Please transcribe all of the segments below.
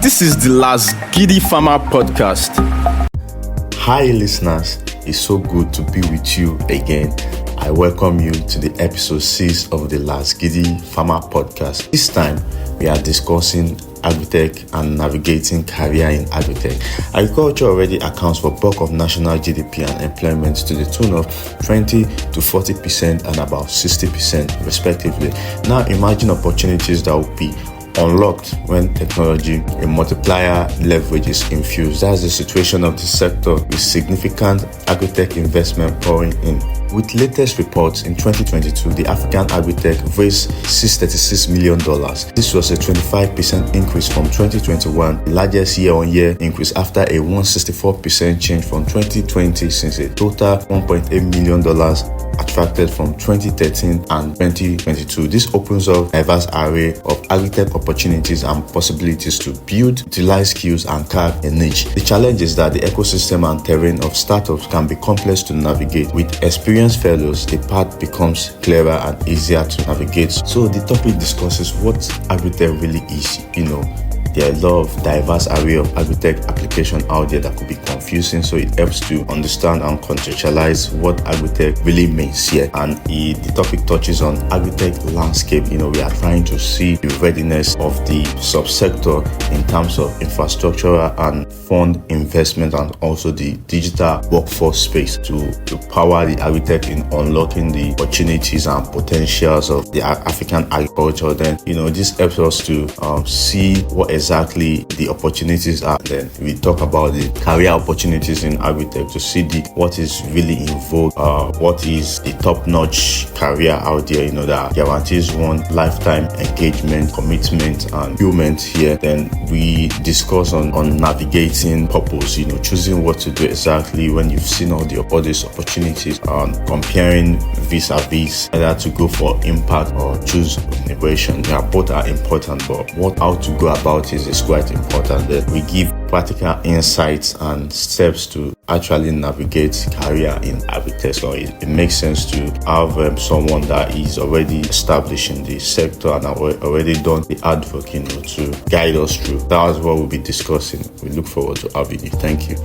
This is the Last Giddy Farmer podcast. Hi listeners, it's so good to be with you again. I welcome you to the episode 6 of the Last Giddy Farmer podcast. This time we are discussing Agritech and navigating career in Agritech. Agriculture already accounts for bulk of national GDP and employment to the tune of 20 to 40% and about 60% respectively. Now imagine opportunities that will be unlocked when technology, a multiplier leverage is infused. That's the situation of the sector with significant Agritech investment pouring in. With latest reports in 2022, the African Agritech raised $636 million. This was a 25% increase from 2021, the largest year-on-year increase after a 164% change from 2020 since a total $1.8 million attracted from 2013 and 2022. This opens up a diverse array of Agritech opportunities and possibilities to build, utilize skills and carve a niche. The challenge is that the ecosystem and terrain of startups can be complex to navigate. With experienced fellows, the path becomes clearer and easier to navigate. So the topic discusses what Agritech really is. There are a lot of diverse array of Agritech application out there that could be confusing, so it helps to understand and contextualize what Agritech really means here. And the topic touches on Agritech landscape. We are trying to see the readiness of the subsector in terms of infrastructural and fund investment, and also the digital workforce space to power the Agritech in unlocking the opportunities and potentials of the African agriculture. Then, this helps us to see what exactly the opportunities are. Then we talk about the career opportunities in Agritech to see what is really in vogue, what is the top-notch career out there, that guarantees one lifetime engagement, commitment, and fulfillment here. Then we discuss on navigating purpose, choosing what to do exactly when you've seen all these opportunities, and comparing vis-a-vis whether to go for impact or choose innovation. Both are important, but how to go about it is quite important. That we give practical insights and steps to actually navigate career in Agritech. So it makes sense to have someone that is already established in the sector and already done the hard work, to guide us through. That's what we'll be discussing. We look forward to having you. Thank you.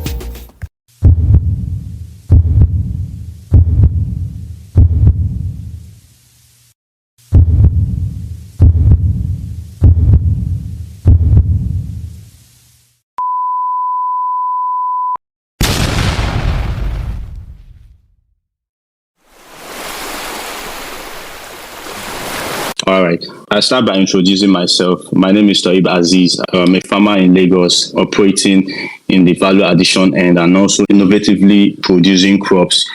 All right. I'll start by introducing myself. My name is Taib Aziz. I'm a farmer in Lagos operating in the value addition end and also innovatively producing crops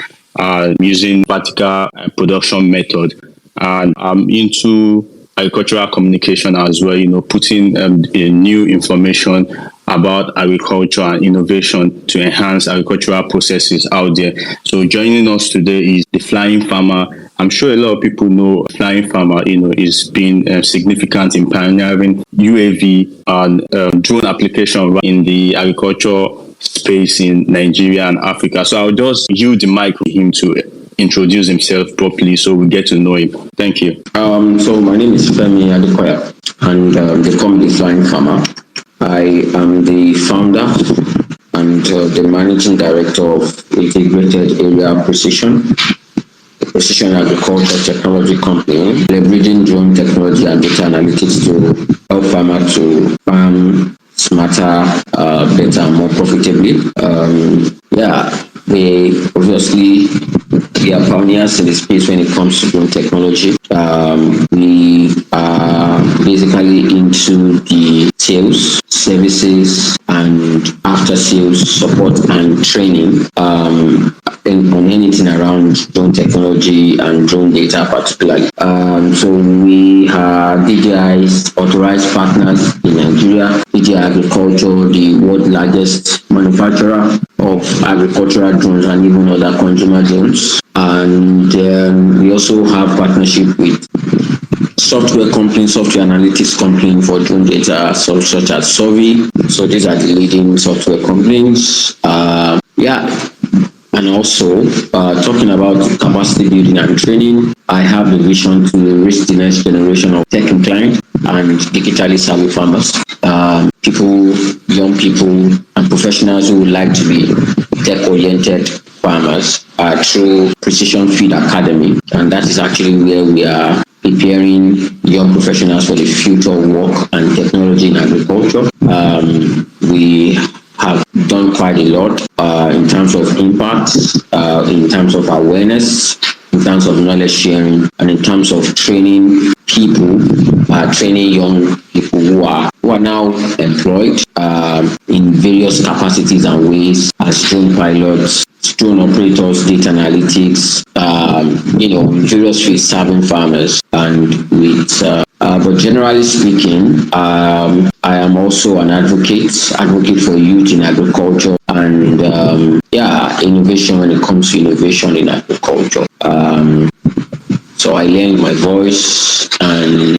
using vertical production method. And I'm into agricultural communication as well, putting new information about agriculture and innovation to enhance agricultural processes out there. So joining us today is the Flying Farmer. I'm sure a lot of people know Flying Farmer, is being significant in pioneering UAV and drone application in the agriculture space in Nigeria and Africa. So I'll just yield the mic to him to introduce himself properly so we get to know him. Thank you. So my name is Femi Adekoya, and they call me the Flying Farmer. I am the founder and the managing director of Integrated Area Precision Agriculture Technology Company, leveraging drone technology and data analytics to help farmers to farm smarter, better, and more profitably. We are pioneers in the space when it comes to drone technology. We are basically into the sales, services, and after-sales support and training on anything around drone technology and drone data particularly. So we are DJI's authorized partners in Nigeria. DJI Agriculture, the world's largest manufacturer of agricultural drones and even other consumer drones. And we also have partnership with software analytics company for drone data, such as Survey. So these are the leading software companies. And also talking about capacity building and training, I have the vision to reach the next generation of tech inclined and digitally savvy farmers. People people and professionals who would like to be tech-oriented farmers through Precision Feed Academy, and that is actually where we are preparing young professionals for the future of work and technology in agriculture. We have done quite a lot in terms of impact, in terms of awareness, in terms of knowledge sharing, and in terms of training people, training young people who are now employed in various capacities and ways as drone pilots, drone operators, data analytics, various fields serving farmers. And with but generally speaking, I am also an advocate for youth in agriculture and innovation when it comes to innovation in agriculture. So I learned my voice and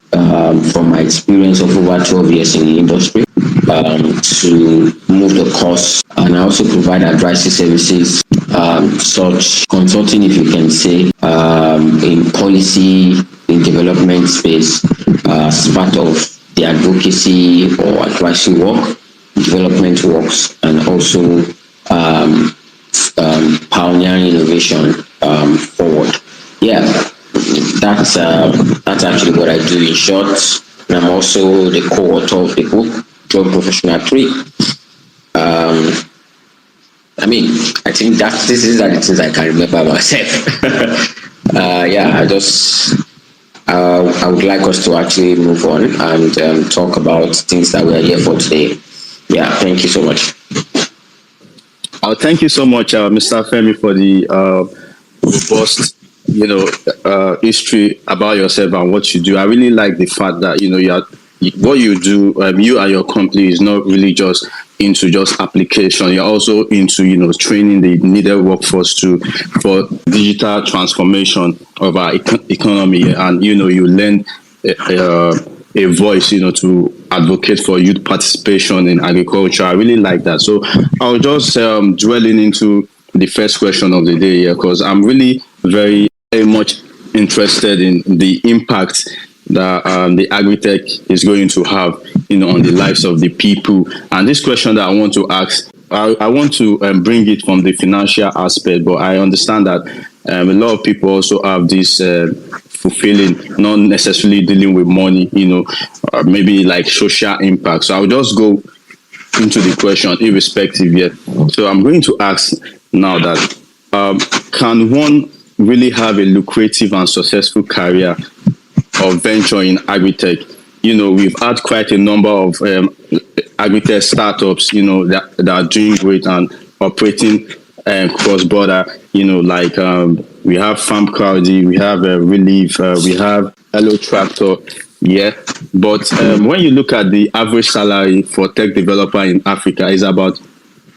from my experience of over 12 years in the industry to move the course, and I also provide advisory services, such consulting, if you can say, in policy, in development space, as part of the advocacy or advisory work, development works, and also pioneering innovation forward. Yeah, that's actually what I do in short. And I'm also the co-author of the book, Job Professional 3. I think these are the things I can remember myself. I would like us to actually move on and talk about things that we are here for today. Yeah, thank you so much. Thank you so much, Mr. Femi, for the robust, history about yourself and what you do. I really like the fact that what you do, you and your company is not really just into just application. You're also into training the needed workforce for digital transformation of our economy, and you lend a voice to advocate for youth participation in agriculture. I really like that. So I'll just dwelling into the first question of the day here, because I'm really very, very much interested in the impact that the Agritech is going to have, on the lives of the people. And this question that I want to ask, I want to bring it from the financial aspect, but I understand that a lot of people also have this fulfilling, not necessarily dealing with money, maybe like social impact. So I'll just go into the question irrespective yet. So I'm going to ask now that can one really have a lucrative and successful career or venture in Agritech? We've had quite a number of Agritech startups, that are doing great and operating cross-border, we have Farm Crowdy, we have Relief, we have Hello Tractor, yeah. But when you look at the average salary for tech developer in Africa is about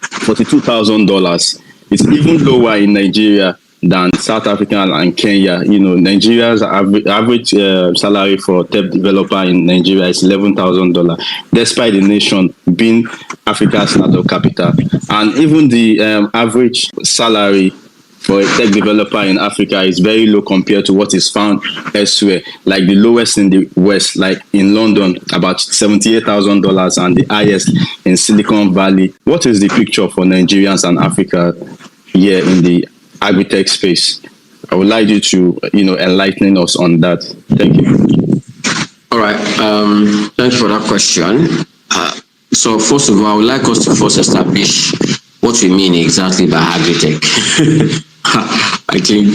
$42,000. It's even lower in Nigeria than South Africa and Kenya. Nigeria's average salary for tech developer in Nigeria is $11,000, despite the nation being Africa's startup capital. And even the average salary for a tech developer in Africa is very low compared to what is found elsewhere. Like the lowest in the West, like in London, about $78,000, and the highest in Silicon Valley. What is the picture for Nigerians and Africa here in the Agritech space? I would like you to, enlighten us on that. Thank you. All right. Thank you for that question. So first of all, I would like us to first establish what we mean exactly by Agritech. I think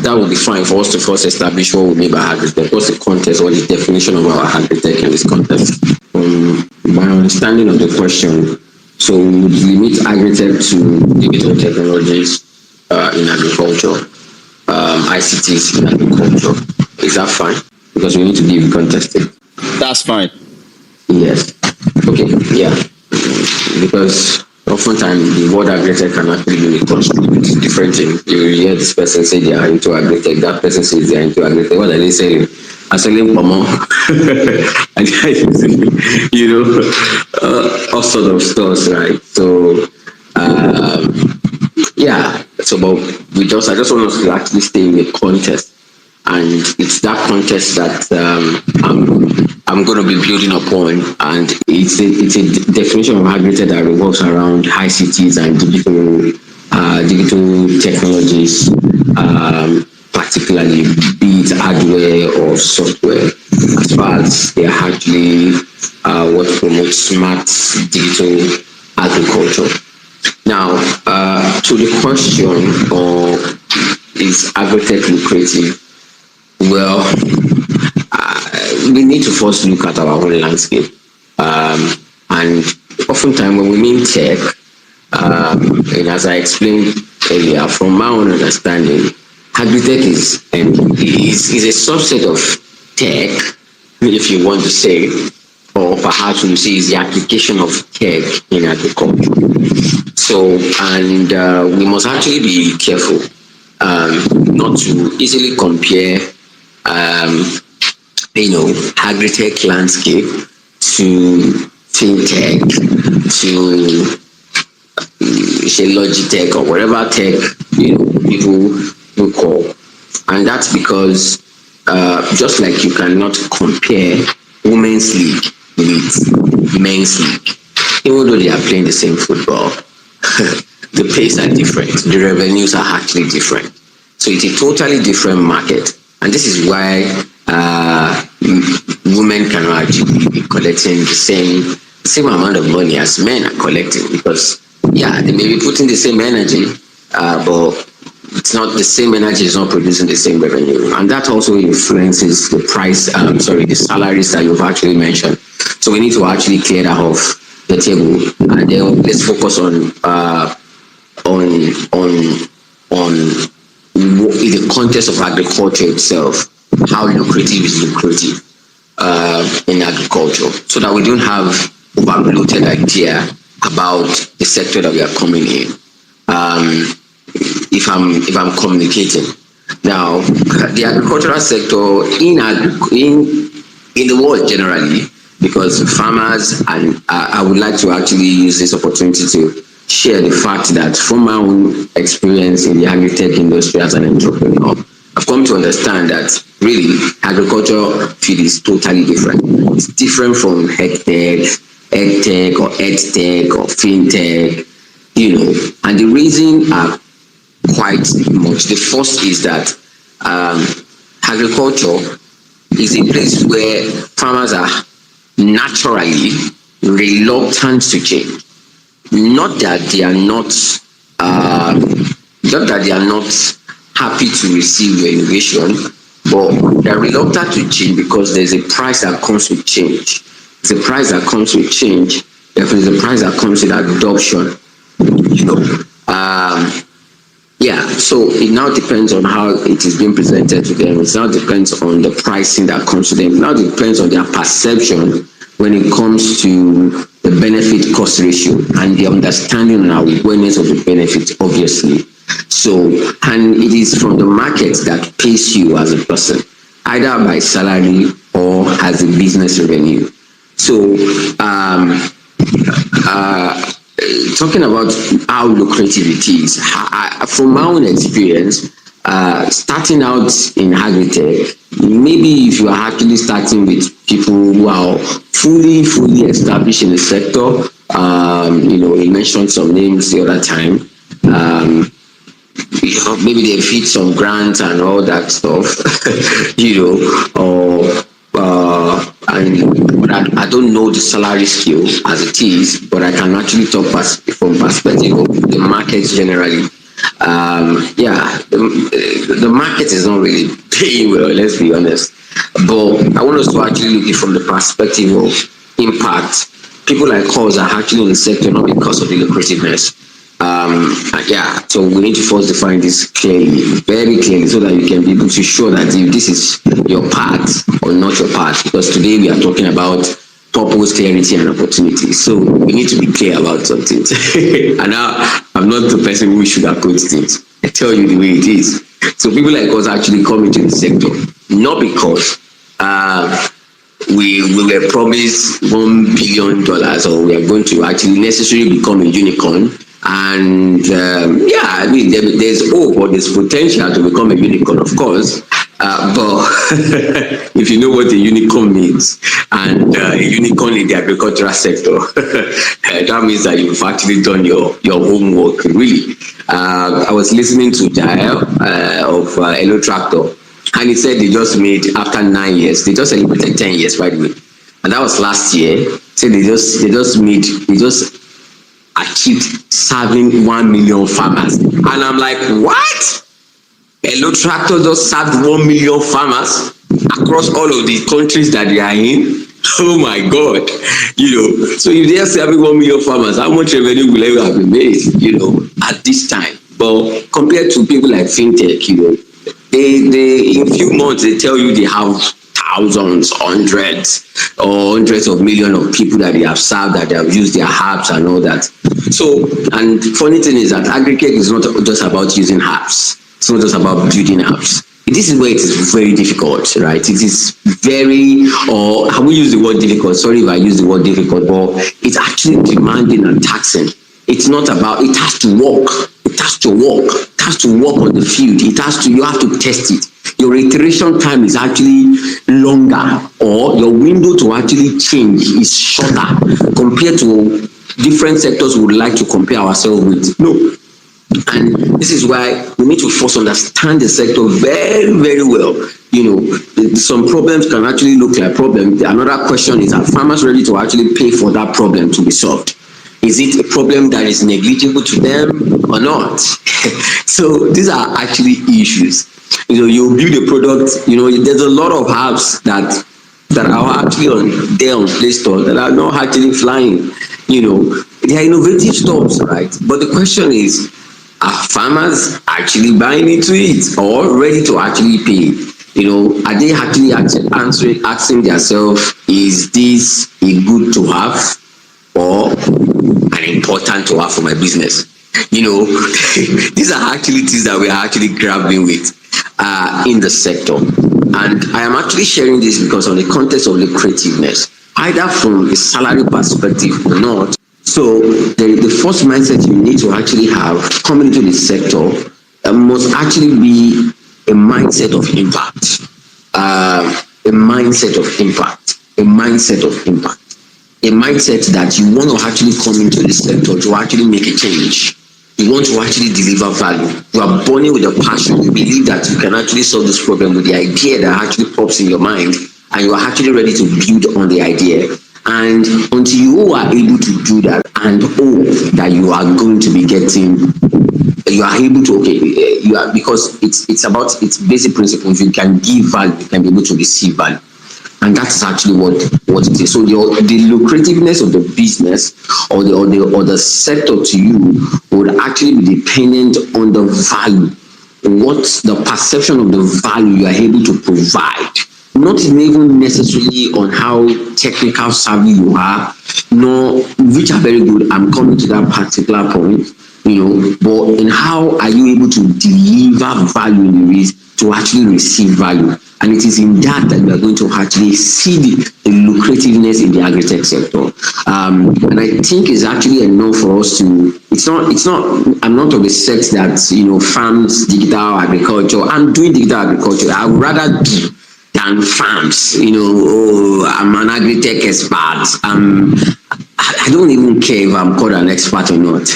that would be fine for us to first establish what we mean by Agritech. What's the context or the definition of our Agritech in this context? My understanding of the question, so we would limit Agritech to digital technologies in agriculture, ICTs in agriculture. Is that fine? Because we need to be contested. That's fine. Yes. Okay. Yeah. Because oftentimes the word Agritech can actually be construed with different things. You hear this person say they are into Agritech, that person says they are into Agritech. What are they saying? I'm selling pomo. All sort of stuff, right? So, but I just want us to actually stay in the context, and it's that context that I'm going to be building upon, and it's a definition of Agritech that revolves around ICTs and digital technologies, particularly be it hardware or software, as far as they are actually what promotes smart digital agriculture. Now, to the question of is Agritech lucrative? Well, we need to first look at our own landscape. And oftentimes when we mean tech, and as I explained earlier, from my own understanding, Agritech is a subset of tech, if you want to say, or perhaps we say is the application of tech in agriculture. So, and we must actually be careful not to easily compare Agritech landscape to fintech, to say Logitech or whatever tech people will call. And that's because just like you cannot compare women's league with men's league, even though they are playing the same football, the pays are different, the revenues are actually different. So it's a totally different market. And this is why women cannot actually be collecting the same amount of money as men are collecting, because they may be putting the same energy, but it's not the same energy is not producing the same revenue, and that also influences the price. The salaries that you've actually mentioned. So we need to actually clear that off the table, and then let's focus on the context of agriculture itself. How lucrative is lucrative in agriculture, so that we don't have overbloated idea about the sector that we are coming in. If I'm communicating now, the agricultural sector in the world generally, because farmers, and I would like to actually use this opportunity to share the fact that from my own experience in the agri-tech industry as an entrepreneur, I've come to understand that really agriculture field is totally different. It's different from edtech or edtech or fintech, and the reason are quite much. The first is that agriculture is a place where farmers are naturally reluctant to change. Not that they are not happy to receive your innovation, but they're reluctant to change because there's a price that comes with change. It's a price that comes with change. Therefore, there's a price that comes with adoption. So it now depends on how it is being presented to them. It now depends on the pricing that comes to them. It now depends on their perception when it comes to the benefit cost ratio and the understanding and awareness of the benefit, obviously. So, and it is from the market that pays you as a person, either by salary or as a business revenue. So, talking about how lucrative it is, from my own experience, starting out in Agritech, maybe if you are actually starting with people who are fully established in the sector, you mentioned some names the other time, maybe they fit some grants and all that stuff, but I don't know the salary scale as it is, but I can actually talk from perspective of the market generally. The market is not really paying well, let's be honest. But I want us to actually look at it from the perspective of impact. People like us are actually in the sector not because of the lucrativeness. So we need to first define this clearly, very clearly, so that you can be able to show that if this is your path or not your path. Because today we are talking about purpose, clarity, and opportunity. So we need to be clear about something. And now I'm not the person who should approach things. I tell you the way it is. So people like us actually come into the sector not because we were promised $1 billion or we are going to actually necessarily become a unicorn. And there's hope or there's potential to become a unicorn, of course. But if you know what a unicorn means, and a unicorn in the agricultural sector, that means that you've actually done your homework, really. I was listening to Jael of Hello Tractor, and he said they just made, after 9 years, they just celebrated 10 years, by the way. And that was last year. So they just achieved serving 1 million farmers. And I'm like, what? Hello Tractor just served 1 million farmers across all of the countries that they are in. Oh my God. So if they are serving 1 million farmers, how much revenue will ever have been made, at this time? But compared to people like FinTech, they in few months, they tell you they have thousands, hundreds of millions of people that they have served, that they have used their apps and all that. So, and funny thing is that Agritech is not just about using apps. It's not just about building apps. This is where it is very difficult, right? It is very, or I will use the word difficult. Sorry if I use the word difficult, but it's actually demanding and taxing. It's not about, it has to work. It has to work. It has to work on the field. You have to test it. Your iteration time is actually longer, or your window to actually change is shorter compared to different sectors we would like to compare ourselves with. No. And this is why we need to first understand the sector very, very well. Some problems can actually look like problems. Another question is, are farmers ready to actually pay for that problem to be solved? Is it a problem that is negligible to them or not? So these are actually issues. You build a product, there's a lot of apps that are actually on Play Store that are not actually flying. They are innovative stuff, right? But the question is, are farmers actually buying into it or ready to actually pay? Are they actually asking themselves, is this a good to have or an important to have for my business? These are actually things that we are actually grappling with in the sector. And I am actually sharing this because on the context of lucrativeness, either from a salary perspective or not. So the first mindset you need to actually have coming into the sector must actually be a mindset of impact. A mindset of impact. A mindset of impact. A mindset that you want to actually come into the sector to actually make a change. You want to actually deliver value. You are burning with a passion. You believe that you can actually solve this problem with the idea that actually pops in your mind, and you are actually ready to build on the idea. And until you are able to do that and that you are going to be getting, you are able to, because it's about its basic principles. You can give value, you can be able to receive value. And that's actually what it is. So the lucrativeness of the business or the sector to you would actually be dependent on the value. What's the perception of the value you are able to provide? Not even necessarily on how technical savvy you are, nor which are very good. I'm coming to that particular point, but in how are you able to deliver value in the ways to actually receive value. And it is in that we are going to actually see the lucrativeness in the agritech sector. And I think it's actually enough for us to, I'm not of the set that, farms, digital agriculture. I'm doing digital agriculture. I would rather do than farms. I'm an agritech expert. I don't even care if I'm called an expert or not.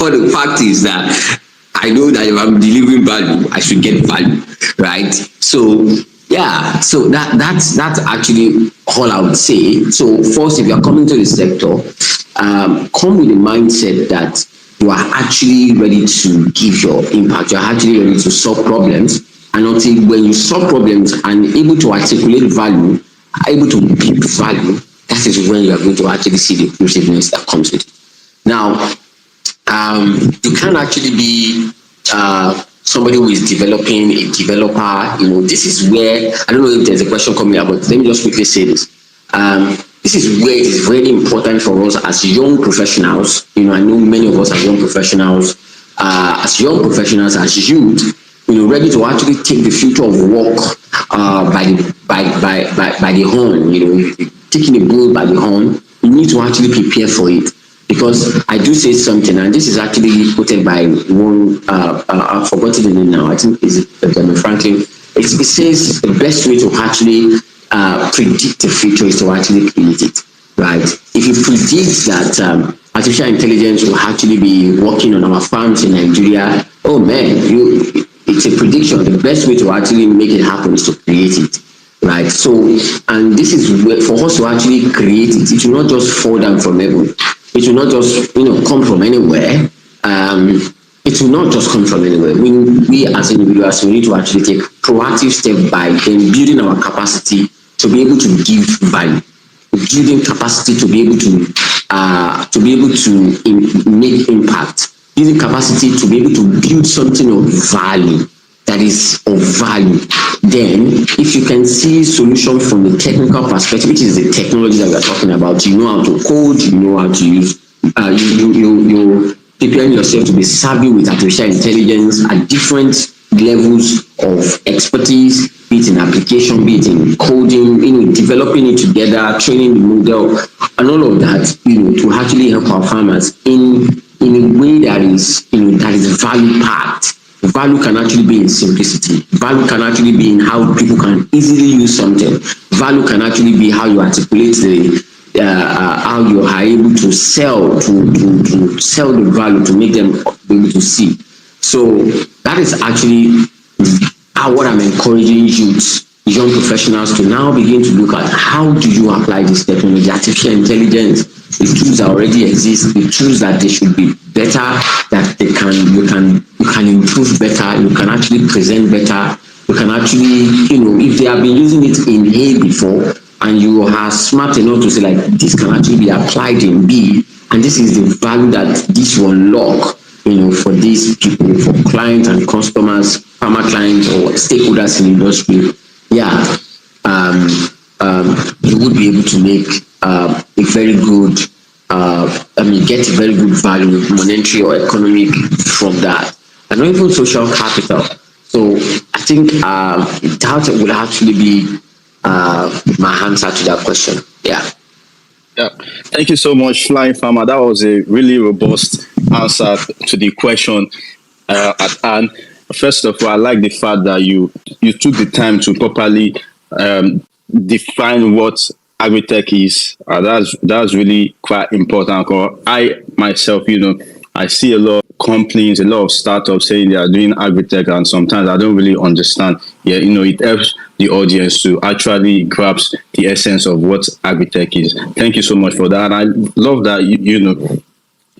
All the fact is that I know that if I'm delivering value, I should get value, right? So yeah, so that's actually all I would say. So first, if you're coming to the sector, come with the mindset that you are actually ready to give your impact. You're actually ready to solve problems, and until when you solve problems and able to articulate value, able to build value, that is when you are going to actually see the inclusiveness that comes with it. Now, you can actually be somebody who is developing, a developer. This is where, I don't know if there's a question coming up, but let me just quickly say this. This is where it is very important for us as young professionals. I know many of us are young professionals. As youth, ready to actually take the future of work by the horn. Taking the bull by the horn, you need to actually prepare for it. Because I do say something, and this is actually quoted by one, I've forgotten the name now, I think it's Benjamin Franklin. it says the best way to actually predict the future is to actually create it, right? If you predict that artificial intelligence will actually be working on our farms in Nigeria, oh man, it's a prediction. The best way to actually make it happen is to create it, right? So, and this is where, for us to actually create it, it will not just fall down from heaven. It will not just come from anywhere. It will not just come from anywhere. We as individuals, we need to actually take proactive step by then building our capacity to be able to give value, building capacity to be able to make impact, building capacity to be able to build something of value, that is of value. Then, if you can see solution from the technical perspective, which is the technology that we are talking about, you know how to code, you know how to use, you preparing yourself to be savvy with artificial intelligence at different levels of expertise, be it in application, be it in coding, developing it together, training the model, and all of that, to actually help our farmers in a way that is, that is value packed. Value can actually be in simplicity. Value can actually be in how people can easily use something. Value can actually be how you articulate how you are able to sell to sell the value to make them be able to see. So that is actually what I'm encouraging young professionals to now begin to look at. How do you apply this technology, artificial intelligence, the tools that already exist, the tools that they should be better, that you can improve better, you can actually present better, you can actually, if they have been using it in A before, and you are smart enough to say, like, this can actually be applied in B, and this is the value that this will unlock, for these people, for clients and customers, farmer clients or stakeholders in the industry. You would be able to make a very good, get a very good value, monetary or economic, from that, and not even social capital. So I think that would actually be my answer to that question. Yeah. Thank you so much, Flying Farmer. That was a really robust answer to the question at hand. First of all, I like the fact that you took the time to properly define what Agritech is. That's really quite important. I myself, I see a lot of companies, a lot of startups saying they are doing Agritech, and sometimes I don't really understand. It helps the audience to actually grasp the essence of what Agritech is. Thank you so much for that. And I love that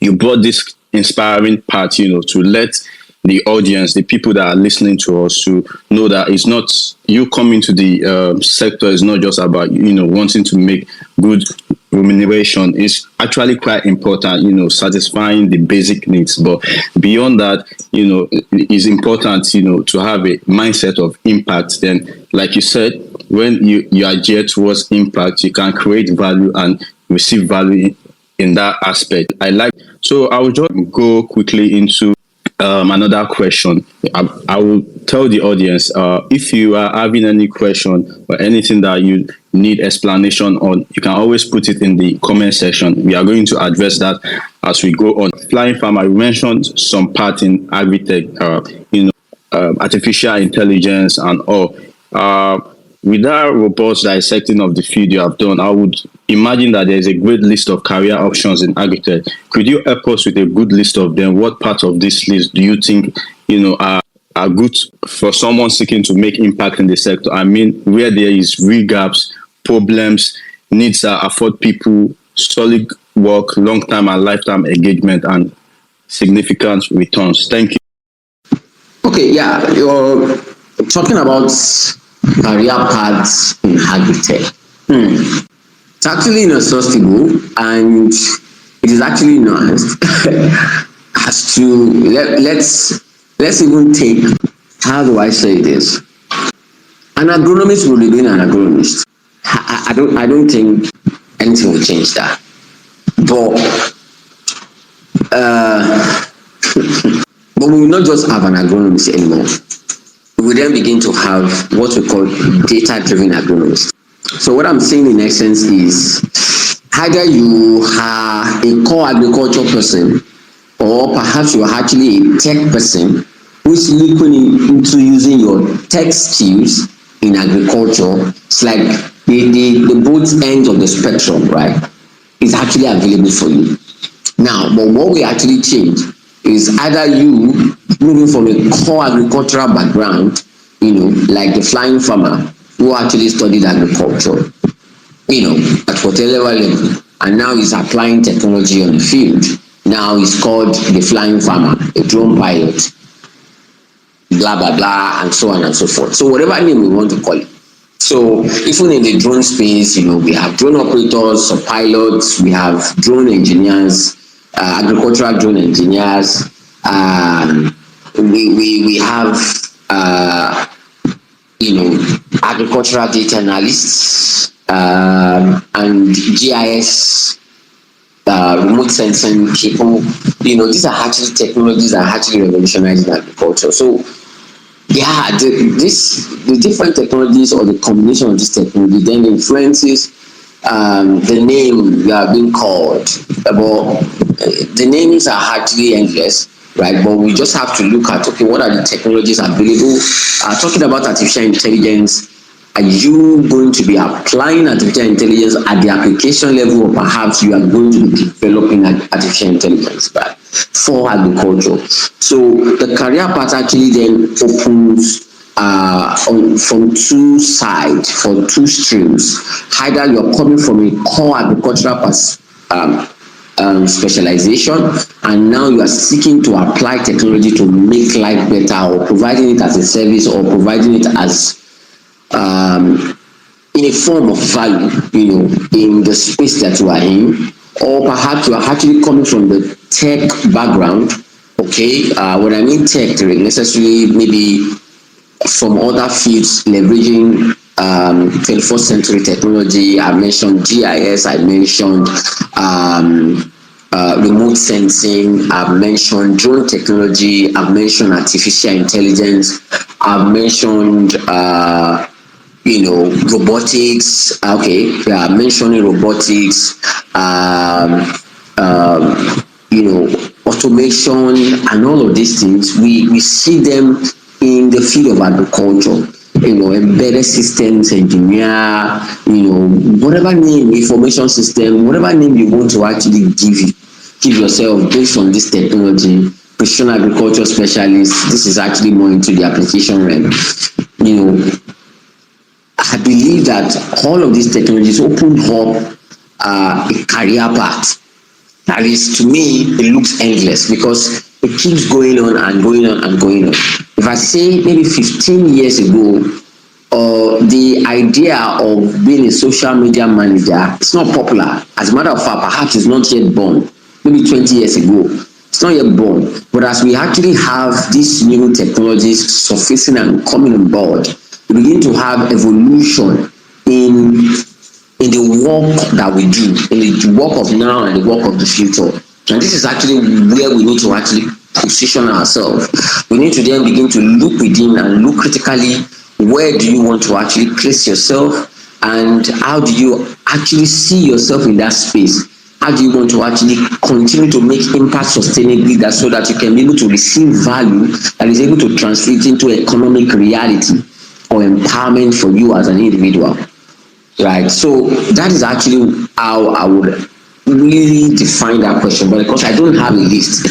you brought this inspiring part, to let the audience, the people that are listening to us, to know that it's not, you coming to the sector is not just about, wanting to make good remuneration. It's actually quite important, satisfying the basic needs. But beyond that, it's important, to have a mindset of impact. Then, like you said, when you are geared towards impact, you can create value and receive value in that aspect. So I will just go quickly into another question. I will tell the audience, if you are having any question or anything that you need explanation on, you can always put it in the comment section. We are going to address that as we go on. Flying Farmer, you mentioned some part in Agritech, artificial intelligence and all. With that robust dissecting of the field you have done, I would imagine that there is a great list of career options in Agritech. Could you help us with a good list of them? What part of this list do you think, are good for someone seeking to make impact in the sector? I mean, where there is real gaps, problems, needs that afford people solid work, long-term and lifetime engagement, and significant returns. Thank you. Okay, yeah, you're talking about career paths in Agritech. It's actually inexhaustible, and it is actually nuanced. As to let's even take, how do I say this? An agronomist will be doing an agronomist. I don't think anything will change that. But we will not just have an agronomist anymore. We will then begin to have what we call data-driven agronomists. So what I'm saying in essence is, either you are a core agriculture person, or perhaps you are actually a tech person, which looking into using your tech skills in agriculture. It's like the both ends of the spectrum, right? Is actually available for you. Now, but what we actually change is either you moving from a core agricultural background, like the flying farmer who actually studied agriculture, at whatever level, and now he's applying technology on the field. Now he's called the flying farmer, a drone pilot, blah blah blah, and so on and so forth. So whatever name we want to call it. So even in the drone space, we have drone operators or pilots, we have drone engineers, agricultural drone engineers, we have agricultural data analysts, and GIS, remote sensing people. These are actually technologies that are actually revolutionizing agriculture. So yeah, the different technologies or the combination of this technology then influences the name you are being called. But the names are actually endless, right? But we just have to look at, okay, what are the technologies available? Talking about artificial intelligence, are you going to be applying artificial intelligence at the application level, or perhaps you are going to be developing artificial intelligence, right, for agriculture? So the career path actually then opens from two sides, from two streams. Either you're coming from a core agricultural specialization, and now you are seeking to apply technology to make life better, or providing it as a service, or providing it as in a form of value, in the space that you are in. Or perhaps you are actually coming from the tech background. Okay, when I mean tech, necessarily maybe from other fields leveraging 21st century technology. I mentioned GIS, I mentioned remote sensing, I've mentioned drone technology, I've mentioned artificial intelligence, I've mentioned robotics. Mentioning robotics, automation, and all of these things. We see them in the field of agriculture. Embedded systems engineer, whatever name, information system, whatever name you want to actually give yourself based on this technology. Precision agriculture specialist. This is actually more into the application realm. I believe that all of these technologies open up a career path that is, to me, it looks endless, because it keeps going on and going on and going on. If I say maybe 15 years ago, the idea of being a social media manager, it's not popular. As a matter of fact, perhaps it's not yet born. Maybe 20 years ago, it's not yet born. But as we actually have these new technologies surfacing and coming on board, we begin to have evolution in the work that we do, in the work of now and the work of the future. And this is actually where we need to actually position ourselves. We need to then begin to look within and look critically. Where do you want to actually place yourself, and how do you actually see yourself in that space? How do you want to actually continue to make impact sustainably, so that you can be able to receive value that is able to translate into economic reality or empowerment for you as an individual, right? So that is actually how I would really define that question. But of course, I don't have a list.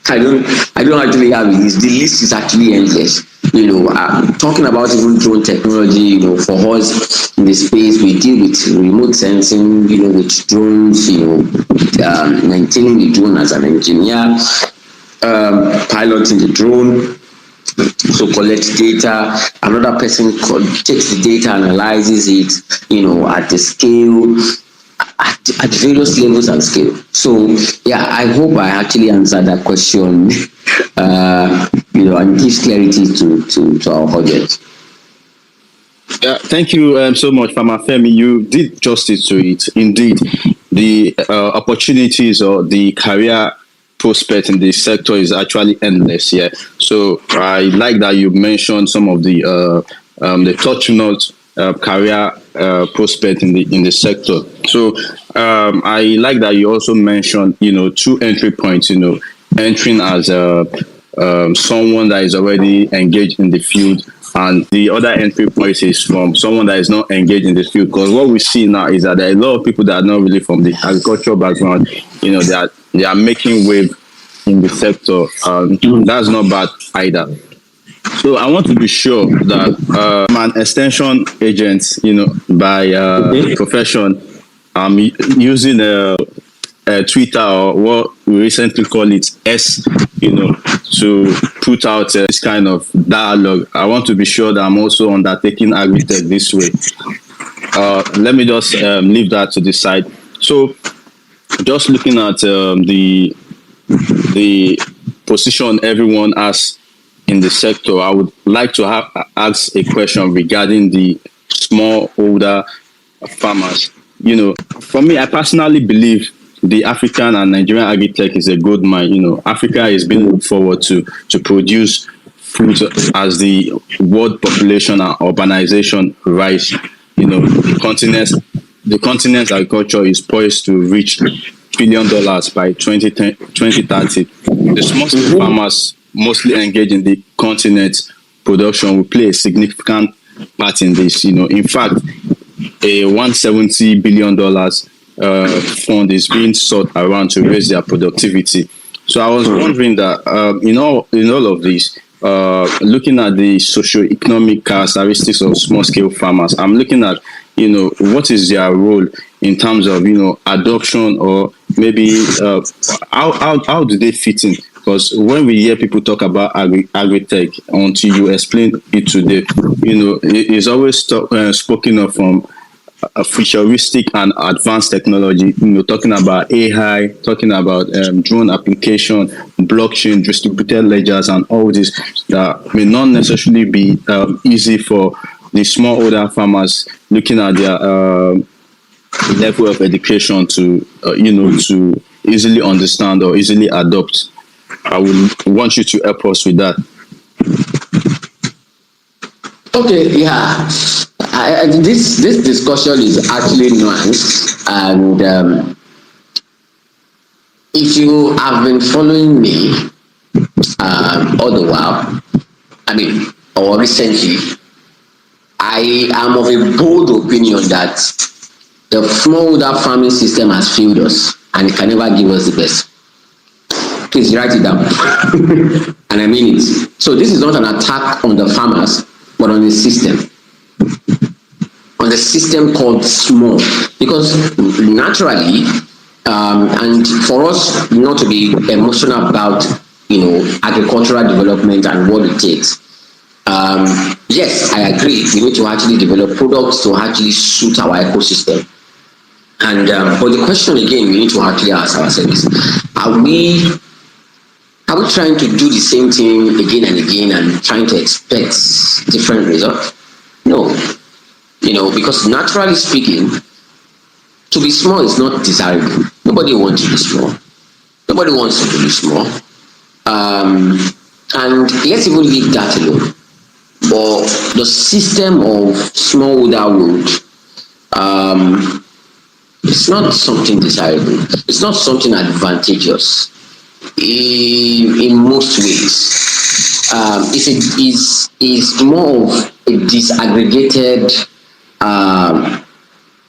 I don't actually have a list. The list is actually endless. Talking about even drone technology, for us in the space, we deal with remote sensing, with drones, maintaining the drone as an engineer, piloting the drone. So collect data, another person takes the data, analyzes it, at the scale, at various levels and scale. So yeah, I hope I actually answered that question, and gives clarity to our audience. Yeah, thank you so much, Farmer Femi. You did justice to it. Indeed, the opportunities or the career prospect in this sector is actually endless. Yeah. So I like that you mentioned some of the touch notes career prospect in the sector. So I like that you also mentioned two entry points. Entering as a someone that is already engaged in the field, and the other entry point is from someone that is not engaged in the field. Because what we see now is that there are a lot of people that are not really from the agricultural background. They are making wave in the sector. That's not bad either. So I want to be sure that I'm an extension agent, by profession. I'm using Twitter, or what we recently call it S, to put out this kind of dialogue. I want to be sure that I'm also undertaking Agritech this way. Let me just leave that to the side. So, just looking at the position everyone has in the sector, I would like to ask a question regarding the smallholder farmers. For me, I personally believe the African and Nigerian Agritech is a gold mine. Africa is being looked forward to produce food as the world population and urbanization rise. The continent's agriculture is poised to reach $1 billion by 2030. The small farmers mostly engaged in the continent's production will play a significant part in this. In fact, a $170 billion fund is being sought around to raise their productivity. So I was wondering that in all of this, looking at the socio-economic characteristics of small-scale farmers, I'm looking at what is their role in terms of adoption, or maybe how do they fit in? Because when we hear people talk about Agritech, until you explain it to them, it's always spoken of from a futuristic and advanced technology, talking about AI, talking about drone application, blockchain, distributed ledgers, and all this that may not necessarily be easy for the smallholder farmers looking at their level of education to to easily understand or easily adopt. I would want you to help us with that. Okay, yeah. This discussion is actually nuanced, and if you have been following me all the while, or recently, I am of a bold opinion that the smallholder farming system has failed us, and it can never give us the best. Please write it down. And I mean it. So this is not an attack on the farmers, but on the system. On the system called small. Because naturally, and for us not to be emotional about agricultural development and what it takes. Yes, I agree. We need to actually develop products to actually suit our ecosystem. And but the question again, we need to actually ask ourselves: Are we trying to do the same thing again and again and trying to expect different results? No. Because naturally speaking, to be small is not desirable. Nobody wants to be small. Nobody wants to be small. And let's even leave that alone. But the system of smallholder wood, it's not something desirable. It's not something advantageous in most ways. It's more of a disaggregated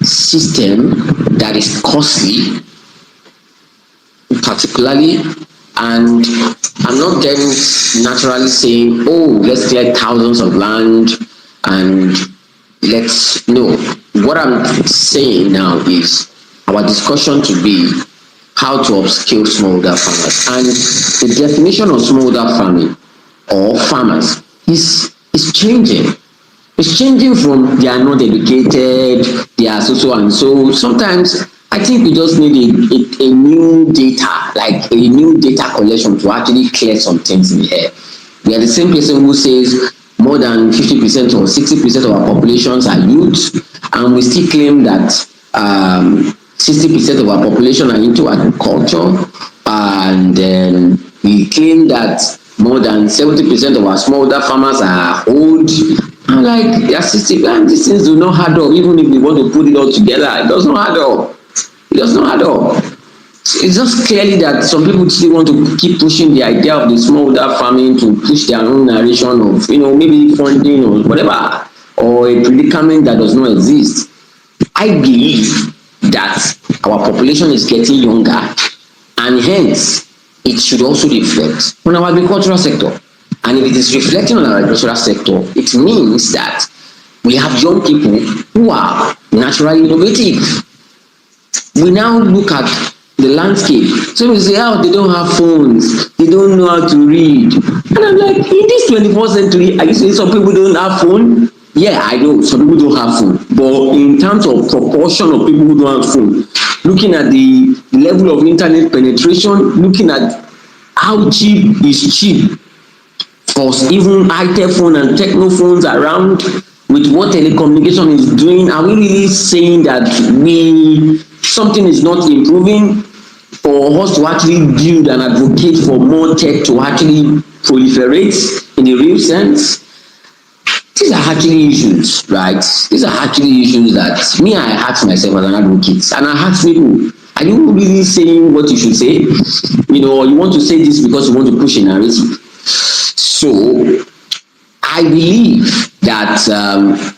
system that is costly, particularly, and I'm not then naturally saying, let's clear thousands of land and what I'm saying now is our discussion to be how to upscale smallholder farmers. And the definition of smallholder farming or farmers is changing. It's changing from they are not educated, they are so and so. Sometimes I think we just need a new data, like a new data collection to actually clear some things in the air. We are the same person who says more than 50% or 60% of our populations are youth, and we still claim that 60% of our population are into agriculture, and then we claim that more than 70% of our smallholder farmers are old. I'm like, yeah, 60, and these things do not add up. Even if we want to put it all together, it does not add up. It does not add up. It's just clearly that some people still want to keep pushing the idea of the smallholder farming to push their own narration of, maybe funding or whatever, or a predicament that does not exist. I believe that our population is getting younger, and hence it should also reflect on our agricultural sector. And if it is reflecting on our agricultural sector, it means that we have young people who are naturally innovative. We now look at the landscape. So we say, they don't have phones, they don't know how to read. And I'm like, in this 21st century, are you saying some people don't have phone? Yeah, I know some people don't have phone. But in terms of proportion of people who don't have phone, looking at the level of internet penetration, looking at how cheap is cheap for even high-tech phone and techno phones around, with what telecommunication is doing, are we really saying that something is not improving for us to actually build and advocate for more tech to actually proliferate in a real sense? These are actually issues, right? These are actually issues that I ask myself as an advocate, and I ask people, are you really saying what you should say? Or you want to say this because you want to push a narrative? So I believe that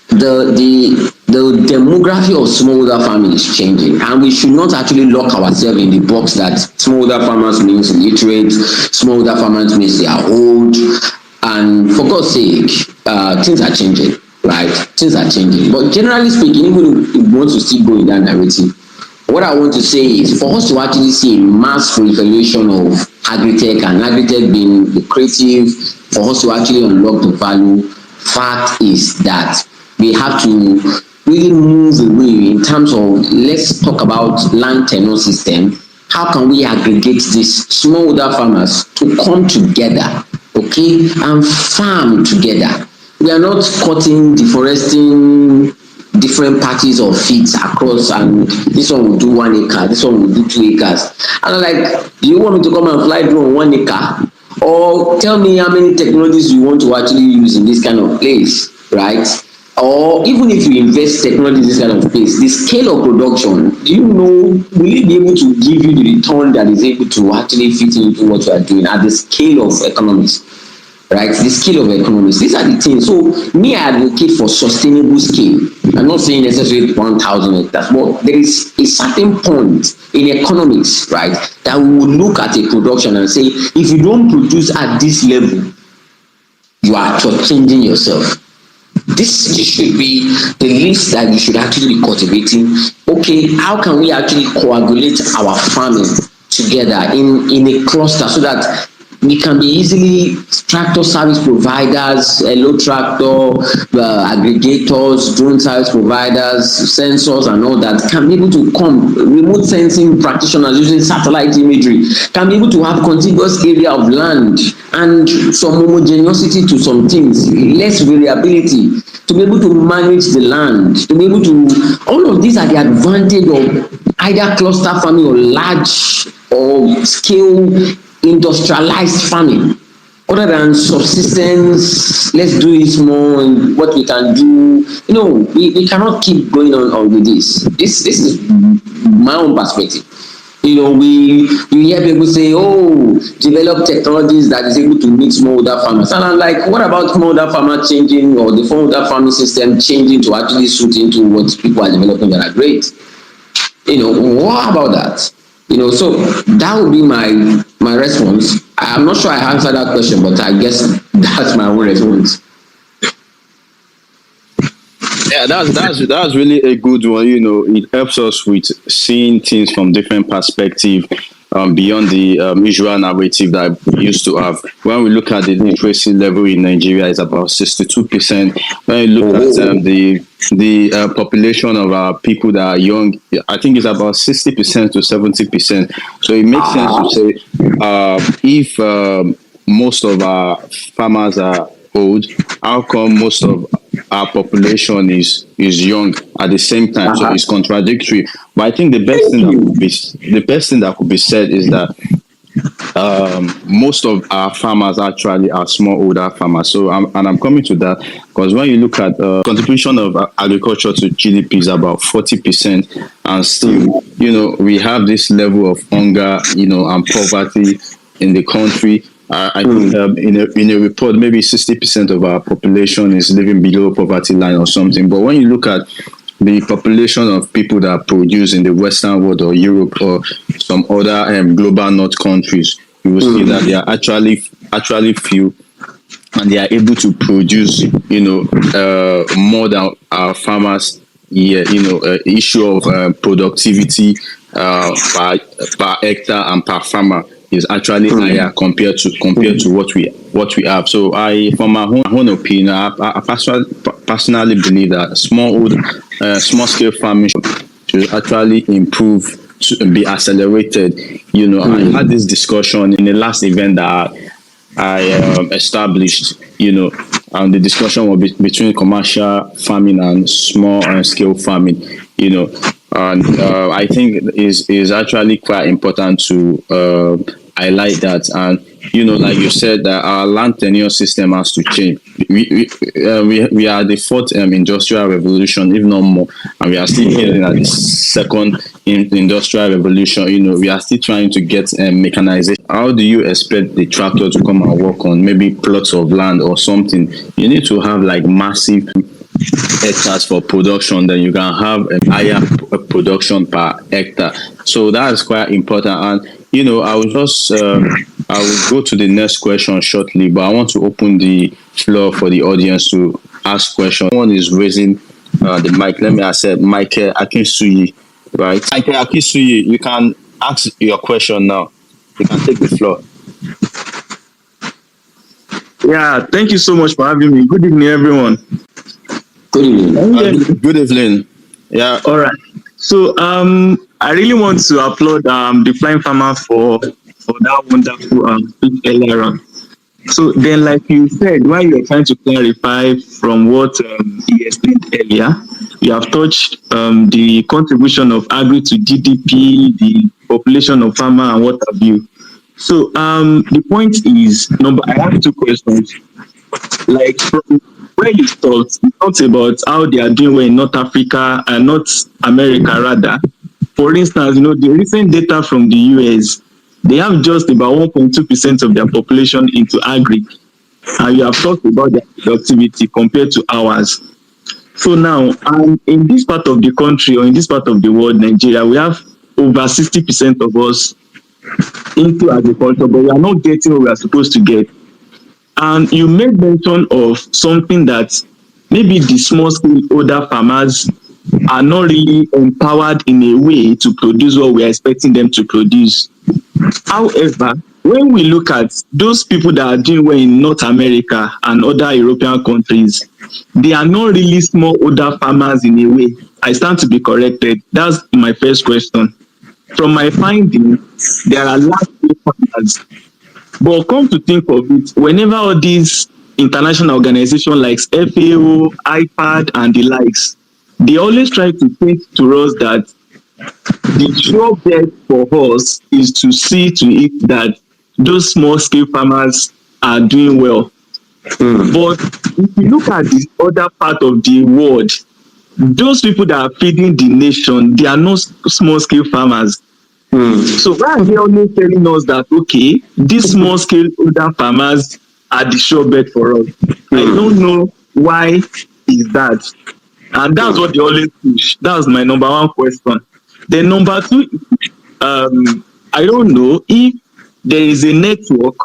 the demography of smallholder farming is changing, and we should not actually lock ourselves in the box that smallholder farmers means illiterate, smallholder farmers means they are old. And for God's sake, things are changing, right? Things are changing. But generally speaking, even if we want to still go in that narrative, what I want to say is for us to actually see a mass proliferation of Agritech, and Agritech being the creative, for us to actually unlock the value, fact is that we have to really move away in terms of, let's talk about land tenure system. How can we aggregate these smallholder farmers to come together, okay, and farm together? We are not cutting, deforesting different patches of fields across, and this one will do 1 acre, this one will do 2 acres. And I'm like, do you want me to come and fly drone 1 acre? Or tell me how many technologies you want to actually use in this kind of place, right? Or even if you invest technology in this kind of place, the scale of production, do you know, will it be able to give you the return that is able to actually fit into what you are doing at the scale of economics? Right, the scale of economics. These are the things. So I advocate for sustainable scale. I'm not saying necessarily 1,000 hectares, but there is a certain point in economics, right, that we will look at a production and say, if you don't produce at this level, you are changing yourself. This should be the list that you should actually be cultivating. Okay, how can we actually coagulate our farming together in a cluster so that we can be easily tractor service providers, hello tractor, aggregators, drone service providers, sensors and all that can be able to come, remote sensing practitioners using satellite imagery, can be able to have contiguous area of land and some homogeneity to some things, less variability, to be able to manage the land, to be able to, all of these are the advantage of either cluster farming or large or scale industrialized farming, other than subsistence. Let's do this more and what we can do. We cannot keep going on with this. This is my own perspective. You hear people say, develop technologies that is able to meet smallholder farmers. And I'm like, what about smallholder farmer changing, or the smallholder farming system changing to actually suit into what people are developing that are great? What about that? So that would be my response. I'm not sure I answered that question, but I guess that's my own response. Yeah, that's really a good one. It helps us with seeing things from different perspectives, beyond the usual narrative that we used to have. When we look at the literacy level in Nigeria, is about 62%. When you look at the population of our people that are young, I think it's about 60% to 70%. So it makes sense to say, if most of our farmers are old, how come most of our population is young at the same time? So it's contradictory. But I think the best thing that could be said is that most of our farmers actually are smallholder farmers. So, I'm coming to that because when you look at contribution of agriculture to GDP is about 40%, and still, we have this level of hunger, and poverty in the country. I think in a report, maybe 60% of our population is living below poverty line or something. But when you look at the population of people that produce in the Western world or Europe or some other global North countries, you will see that they are actually few, and they are able to produce, more than our farmers. Yeah, issue of productivity per hectare and per farmer is actually higher compared to what we have. So from my own opinion, I personally believe that small scale farming should actually improve, to be accelerated. I had this discussion in the last event that I established, and the discussion was between commercial farming and small scale farming, and I think is actually quite important to highlight that. And like you said, that our land tenure system has to change. We are the fourth industrial revolution, if not more, and we are still heading at the second industrial revolution. We are still trying to get mechanization. How do you expect the tractor to come and work on maybe plots of land or something? You need to have like massive hectares for production, then you can have a higher production per hectare. So that's quite important. And I will just I will go to the next question shortly, but I want to open the floor for the audience to ask questions. One is raising the mic. Let me accept Michael Akinsuyi, right? Michael Akinsuyi, you can ask your question now. You can take the floor. Yeah, thank you so much for having me. Good evening, everyone. Good evening. Good evening. Yeah. All right. So I really want to applaud the flying farmer for that wonderful speech earlier on. So then, like you said, while you are trying to clarify from what he explained earlier, we have touched the contribution of agri to GDP, the population of farmer, and what have you. So the point is, I have two questions. Like from where you talked about how they are doing well in North Africa and North America rather. For instance, the recent data from the US, they have just about 1.2% of their population into agri. And you have talked about their productivity compared to ours. So now, in this part of the country or in this part of the world, Nigeria, we have over 60% of us into agriculture, but we are not getting what we are supposed to get. And you made mention of something that maybe the small scale older farmers are not really empowered in a way to produce what we are expecting them to produce. However, when we look at those people that are doing well in North America and other European countries, they are not really small older farmers in a way. I stand to be corrected. That's my first question. From my findings, there are large scale farmers. But come to think of it, whenever all these international organizations like FAO, IPAD, and the likes, they always try to think to us that the sure bet for us is to see to it that those small-scale farmers are doing well. But if you look at this other part of the world, those people that are feeding the nation, they are not small-scale farmers. So why are they always telling us that, okay, these small-scale older farmers are the sure bet for us? I don't know why is that. And that's what they always push. That's my number one question. Then number two, I don't know if there is a network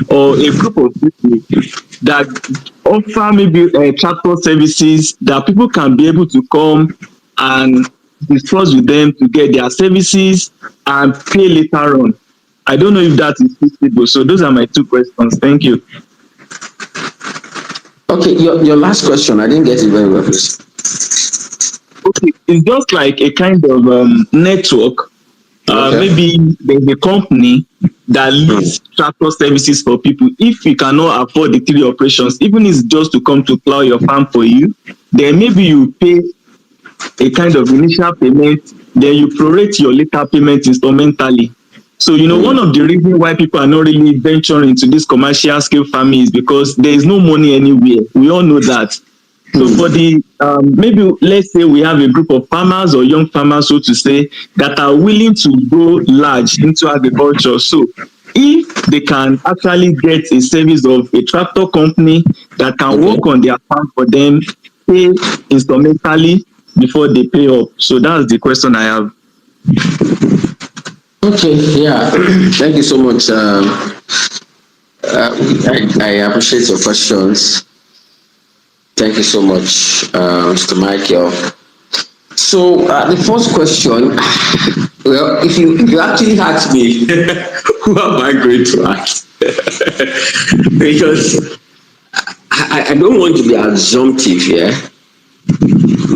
or a group of people that offer maybe tractor services that people can be able to come and discuss with them to get their services and pay later on. I don't know if that is feasible. So those are my two questions. Thank you. Okay, your last question, I didn't get it very well, please. Okay, it's just like a kind of network. Maybe there's a company that leads tractor services for people. If you cannot afford the 3 operations, even if it's just to come to plow your farm for you, then maybe you pay a kind of initial payment, then you prorate your later payment instrumentally. So, one of the reasons why people are not really venturing into this commercial scale farming is because there is no money anywhere. We all know that. So for the, maybe let's say we have a group of farmers or young farmers, so to say, that are willing to go large into agriculture. So if they can actually get a service of a tractor company that can work on their farm for them, pay instrumentally before they pay up. So that's the question I have. Okay, yeah. Thank you so much. I appreciate your questions. Thank you so much, Mr. Michael. So the first question, well, if you actually ask me, who am I going to ask? Because I don't want to be assumptive here,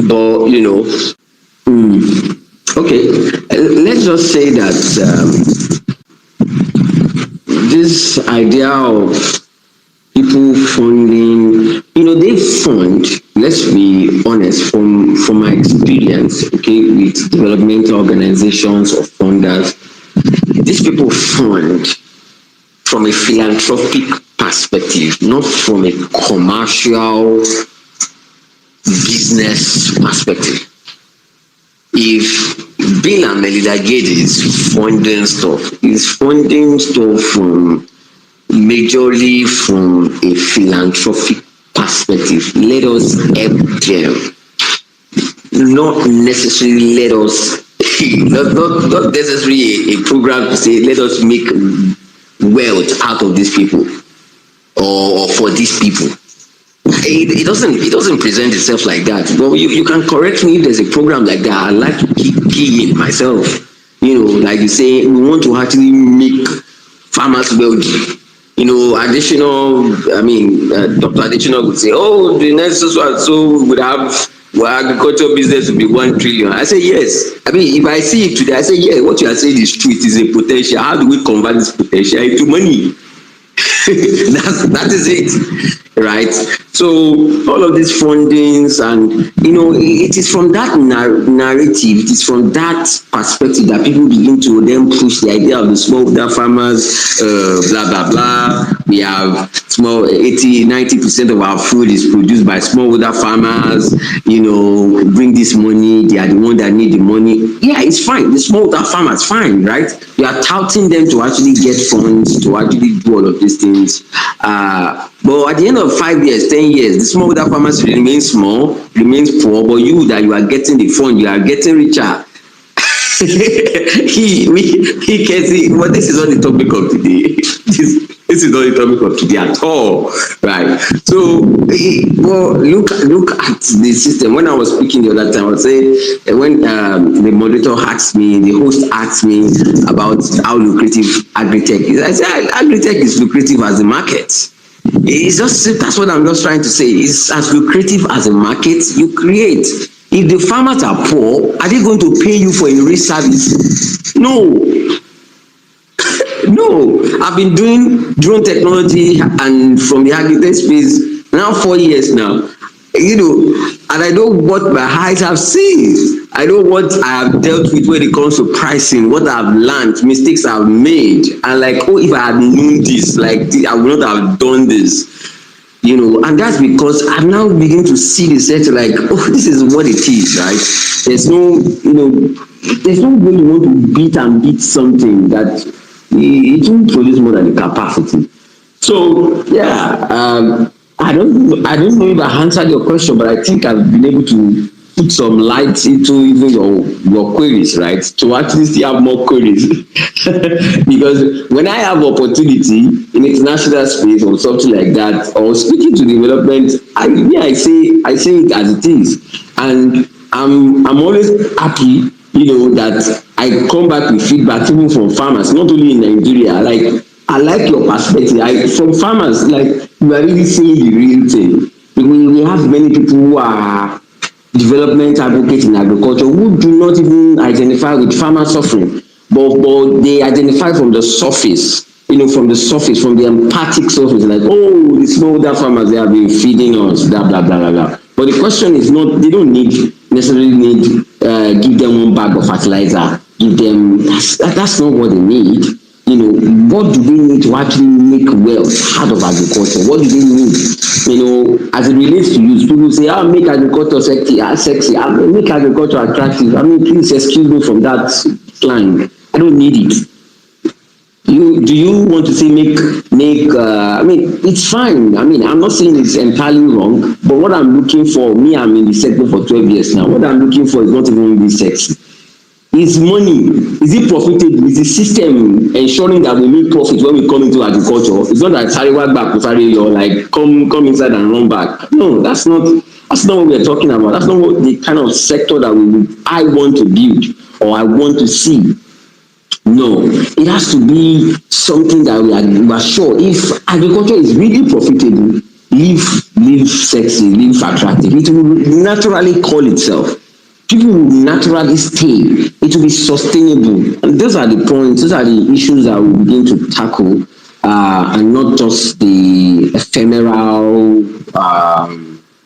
but okay, let's just say that this idea of people funding, they fund, let's be honest, from my experience, okay, with development organizations or funders, these people fund from a philanthropic perspective, not from a commercial business perspective. If Bill and Melinda Gates is funding stuff from majorly from a philanthropic perspective. Let us help them, not necessarily let us, not necessarily a program to say let us make wealth out of these people or for these people. It doesn't present itself like that. But you can correct me if there's a program like that. I like to keep keying myself. Like you say, we want to actually make farmers wealthy. Dr. Additional would say, the next so would have agricultural business would be 1 trillion. I say yes. If I see it today, I say yeah. What you are saying is true. It is a potential. How do we convert this potential into money? that is it, right? So all of these fundings, and it is from that narrative, it is from that perspective that people begin to then push the idea of the smallholder farmers, blah blah blah. We have 80-90% of our food is produced by smallholder farmers. Bring this money. They are the ones that need the money. Yeah, it's fine. The smallholder farmers, fine, right? You are touting them to actually get funds to actually do all of these things. But at the end of 5 years, 10 years, the smallholder farmers remain small, remains poor, but you are getting the fund, you are getting richer. He can see, but this is not the topic of today. This is not the topic of today at all, right? So, look at the system. When I was speaking the other time, I was saying, when the moderator asked me, the host asked me about how lucrative Agritech is, I said, Agritech is lucrative as a market. It's just, that's what I'm just trying to say. It's as lucrative as a market you create. If the farmers are poor, are they going to pay you for a rich service? No. No. I've been doing drone technology and from the Agritech space now 4 years now. And I know what my eyes have seen. I know what I have dealt with when it comes to pricing, what I've learned, mistakes I've made. And if I had known this, I would not have done this. And that's because I now begin to see the sector this is what it is, right? There's no, there's no way you want to beat something that it won't produce more than the capacity. So, yeah, I don't know if I answered your question, but I think I've been able to put some light into even your queries, right? To at least have more queries. Because when I have opportunity in international space or something like that, or speaking to development, I say it as it is. And I'm always happy, that I come back with feedback even from farmers, not only in Nigeria. I like your perspective. From farmers, you are really seeing the real thing. We have many people who are development advocates in agriculture who do not even identify with farmer suffering, but they identify from the surface, from the empathic surface, the smallholder farmers, they have been feeding us, blah, blah, blah, blah, blah. But the question is not, they don't need necessarily need give them one bag of fertilizer. Give them that's not what they need. You know, what do they need to actually make wealth out of agriculture? What do they need? You know, as it relates to youth, people say, "Ah, make agriculture sexy. Make agriculture attractive." I mean, please excuse me from that slang. I don't need it. Do you want to say make I mean, it's fine. I mean, I'm not saying it's entirely wrong, but what I'm looking for, me, I'm in the sector for 12 years now. What I'm looking for is not even really sexy. Is money, is it profitable? Is the system ensuring that we make profit when we come into agriculture? It's not that carry work back to carry your like come inside and run back. No, that's not what we're talking about. That's not what the kind of sector that I want to build or I want to see. No, it has to be something that we are sure. If agriculture is really profitable, live sexy, live attractive, it will naturally call itself. People will naturally stay. It will be sustainable. And those are the points, those are the issues that we begin to tackle, and not just the ephemeral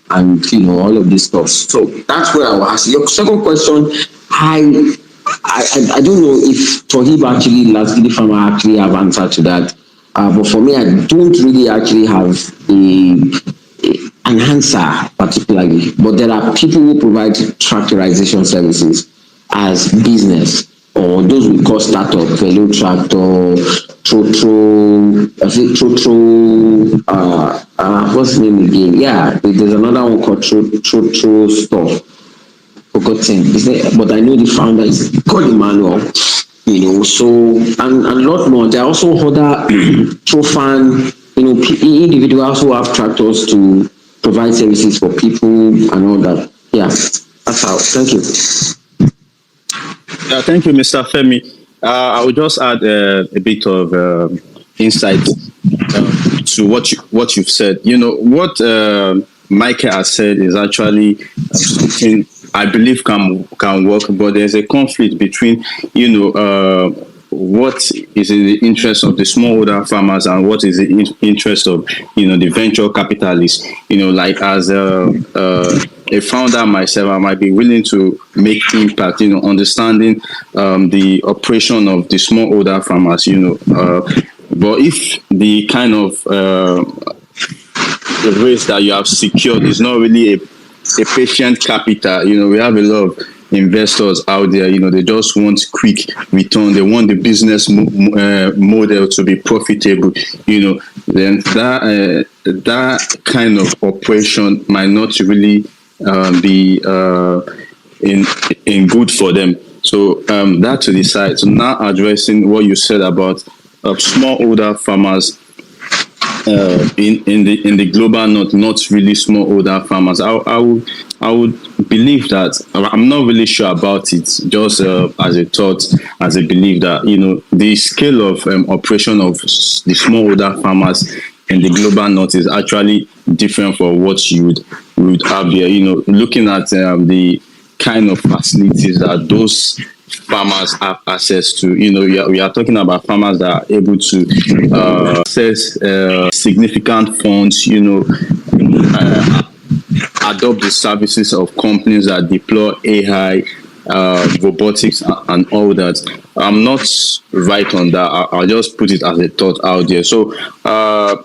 and all of this stuff. So that's where I will ask. Your second question, I don't know if Tohib actually, Lasgidi Farmer actually have answered to that. But for me, I don't really actually have an answer particularly. But there are people who provide tractorization services as business, or those we call startup, Velo Tractor, what's the name again? Yeah, there's another one called Trotro Store. Forgotten, but I know the founder is called Emmanuel. So and a lot more. There are also other Trofan, individuals who have tractors to provide services for people and all that. Yeah, that's how. Thank you. Thank you, Mr. Femi. I will just add a bit of insight to what you've said. What Michael has said is actually something I believe can work, but there's a conflict between what is in the interest of the smallholder farmers and what is the interest of the venture capitalists. Like as a founder myself, I might be willing to make impact. Understanding the operation of the smallholder farmers. But if the kind of the race that you have secured is not really a patient capital, we have a lot of investors out there, they just want quick return. They want the business model to be profitable, then that kind of operation might not really be in good for them. So that to the side. So now addressing what you said about smallholder farmers in the global north, not really smallholder farmers. I would believe that. I'm not really sure about it. Just as a thought, as a belief that the scale of operation of the smallholder farmers in the global north is actually different from what you would have here. Looking at the kind of facilities that those farmers have access to. We are talking about farmers that are able to access significant funds, adopt the services of companies that deploy AI, robotics, and all that. I'm not right on that. I'll just put it as a thought out there. So I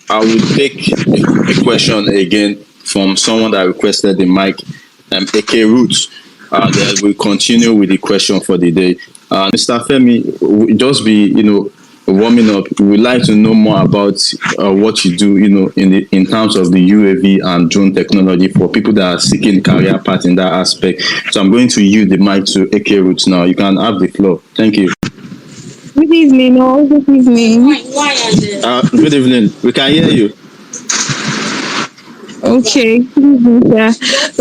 will take a question again from someone that requested the mic, AK Roots. Then we'll continue with the question for the day. Mr. Femi, just be, warming up. We'd like to know more about what you do, in terms of the UAV and drone technology for people that are seeking career path in that aspect. So I'm going to yield the mic to AK Roots now. You can have the floor. Thank you. Good evening, Good evening. Good evening. We can hear you. Okay.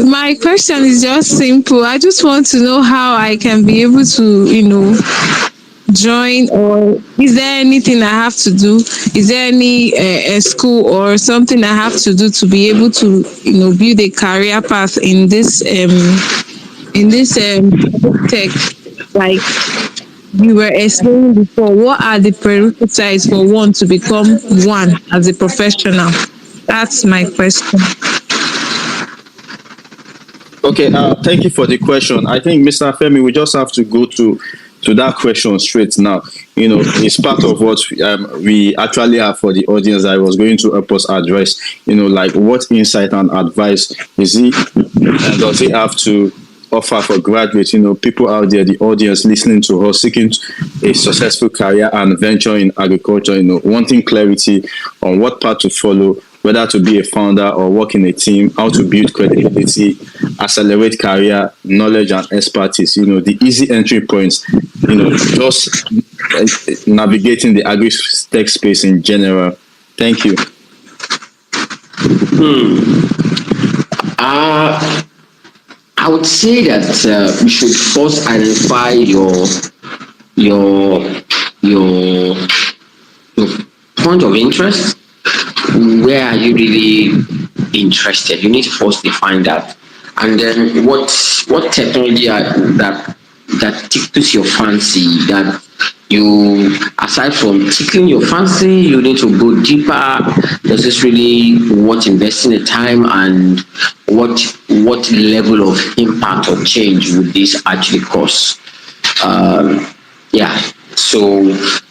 My question is just simple. I just want to know how I can be able to, join, or is there anything I have to do? Is there any a school or something I have to do to be able to, build a career path in this tech, like you were explaining before? What are the prerequisites for one to become one as a professional? That's my question. Okay, thank you for the question. I think, Mr. Femi, we just have to go to that question straight now. It's part of what we actually have for the audience. I was going to help us address, like what insight and advice does he have to offer for graduates, people out there, the audience listening to us, seeking a successful career and venture in agriculture, wanting clarity on what path to follow, whether to be a founder or work in a team, how to build credibility, accelerate career, knowledge and expertise, the easy entry points, just navigating the agri-tech space in general. Thank you. I would say that you should first identify your your point of interest. Where are you really interested? You need to first define that, and then what technology that tickles your fancy, that you, aside from tickling your fancy, you need to go deeper. Does this really worth investing the time, and what level of impact or change would this actually cause? Yeah. So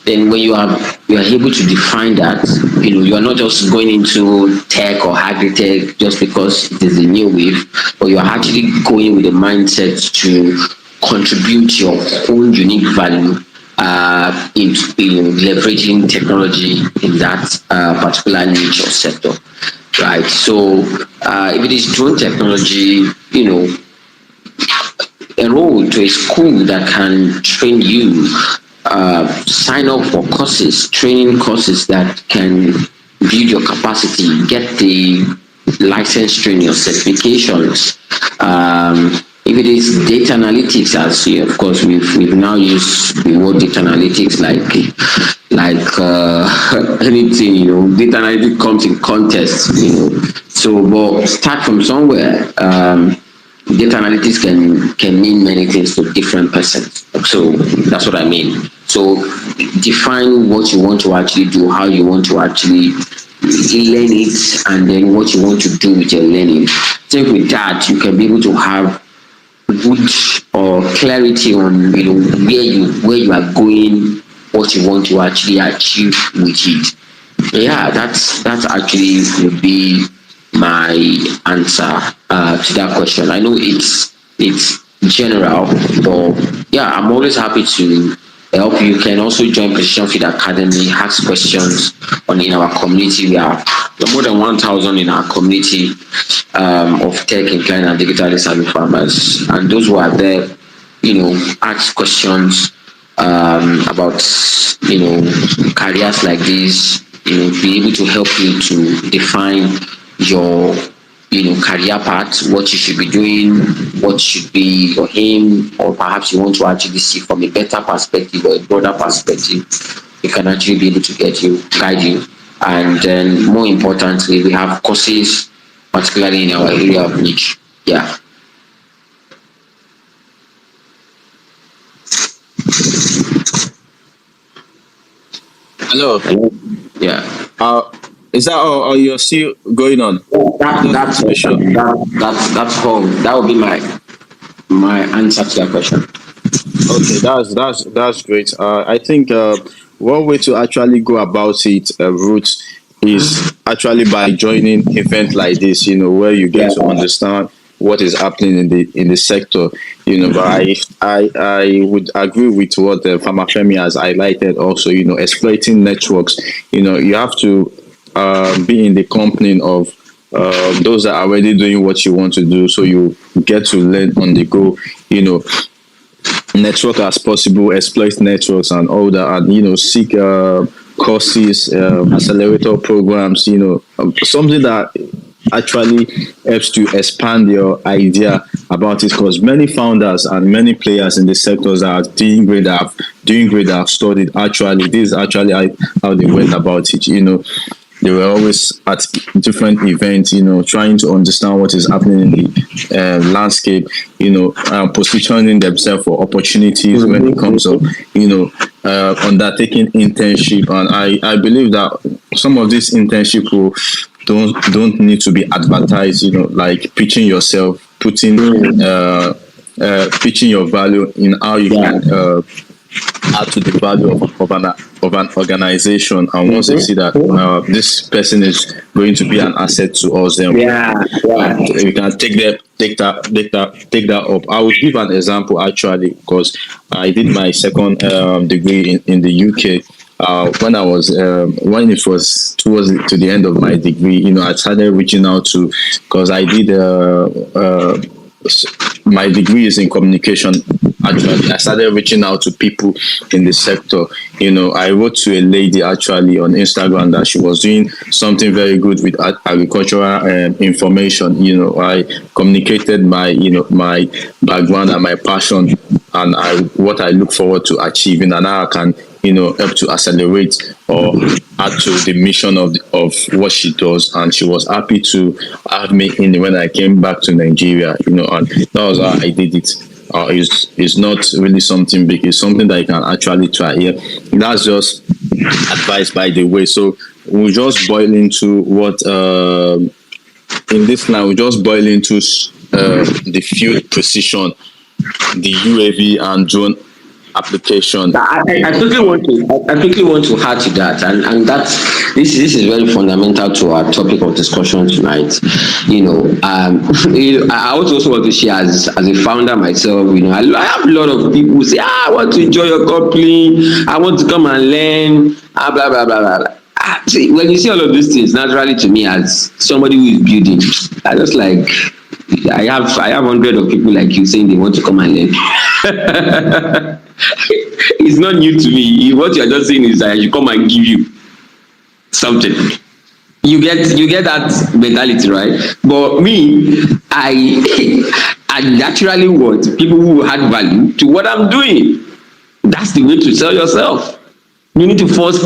then when you are able to define that, you are not just going into tech or agri-tech just because it is a new wave, but you are actually going with a mindset to contribute your own unique value in leveraging technology in that particular niche or sector, right? So if it is drone technology, enroll to a school that can train you. Sign up for courses, training courses that can build your capacity, get the license training or certifications. If it is data analytics, as of course we've now used the word data analytics like anything, data analytics comes in context, So, but start from somewhere. Data analytics can mean many things to different persons. So that's what I mean. So define what you want to actually do, how you want to actually learn it, and then what you want to do with your learning. I think with that, you can be able to have good or clarity on where you are going, what you want to actually achieve with it. Yeah, that's actually would be my answer to that question. I know it's general, but yeah, I'm always happy to help. You can also join Precision Feed Academy, ask questions in our community. We are more than 1,000 in our community of tech, inclined and digitally savvy farmers, and those who are there, ask questions about careers like this. Be able to help you to define your career path, what you should be doing, what should be your aim, or perhaps you want to actually see from a better perspective or a broader perspective. We can actually be able to guide you. And then more importantly, we have courses, particularly in our area of niche. Yeah. Hello. Yeah. Is that all, or you're still going on? That's all. That would be my answer to that question. Okay, that's great. I think one way to actually go about it, Ruth, is actually by joining events like this. Where you get to understand what is happening in the sector. But I would agree with what Farmer Femi has highlighted. Also, exploiting networks. You have to be in the company of those that are already doing what you want to do, so you get to learn on the go. Network as possible, exploit networks and all that, and seek courses, accelerator programs. Something that actually helps to expand your idea about it, because many founders and many players in the sectors are doing great, that have studied. Actually, this is actually how they went about it. They were always at different events, trying to understand what is happening in the landscape, positioning themselves for opportunities when it comes to, undertaking internship. And I believe that some of these internship will don't need to be advertised, like pitching yourself, putting pitching your value in how you can add to the value of an organization, and once they see that this person is going to be an asset to us, then we can take that up. I will give an example actually, because I did my second degree in the UK. When it was towards to the end of my degree, I started reaching out to, because I did my degree is in communication. Actually, I started reaching out to people in the sector. I wrote to a lady actually on Instagram that she was doing something very good with agricultural information. I communicated my my background and my passion, and what I look forward to achieving, and how I can help to accelerate or add to the mission of what she does. And she was happy to have me in when I came back to Nigeria, and that was how I did it. It's not really something big, it's something that you can actually try here. That's just advice, by the way. So we'll just boil into what in this line, we'll just boil into the field precision, the UAV and drone application. I quickly want to add to that, and that's this is very fundamental to our topic of discussion tonight. I also want to share as a founder myself. I have a lot of people who say, I want to join your company, I want to come and learn, blah blah blah blah. See, when you see all of these things, naturally to me as somebody who is building, I just like. I have hundreds of people like you saying they want to come and learn. It's not new to me. What you are just saying is that I should come and give you something. You get that mentality, right? But me, I naturally want people who add value to what I'm doing. That's the way to sell yourself. You need to first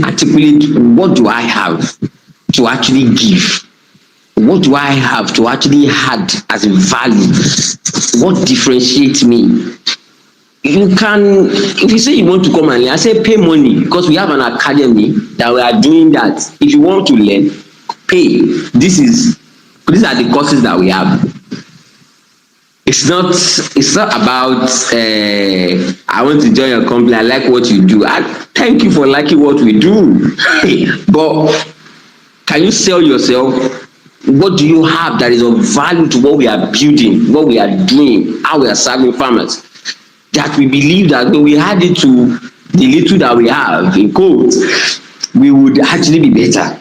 articulate, what do I have to actually give? What do I have to actually add as a value? What differentiates me? If you say you want to come and learn, I say pay money, because we have an academy that we are doing that. If you want to learn, pay. These are the courses that we have. It's not about I want to join your company, I like what you do. Thank you for liking what we do. But can you sell yourself? What do you have that is of value to what we are building, what we are doing, how we are serving farmers? That we believe that when we add it to the little that we have, in quotes, we would actually be better.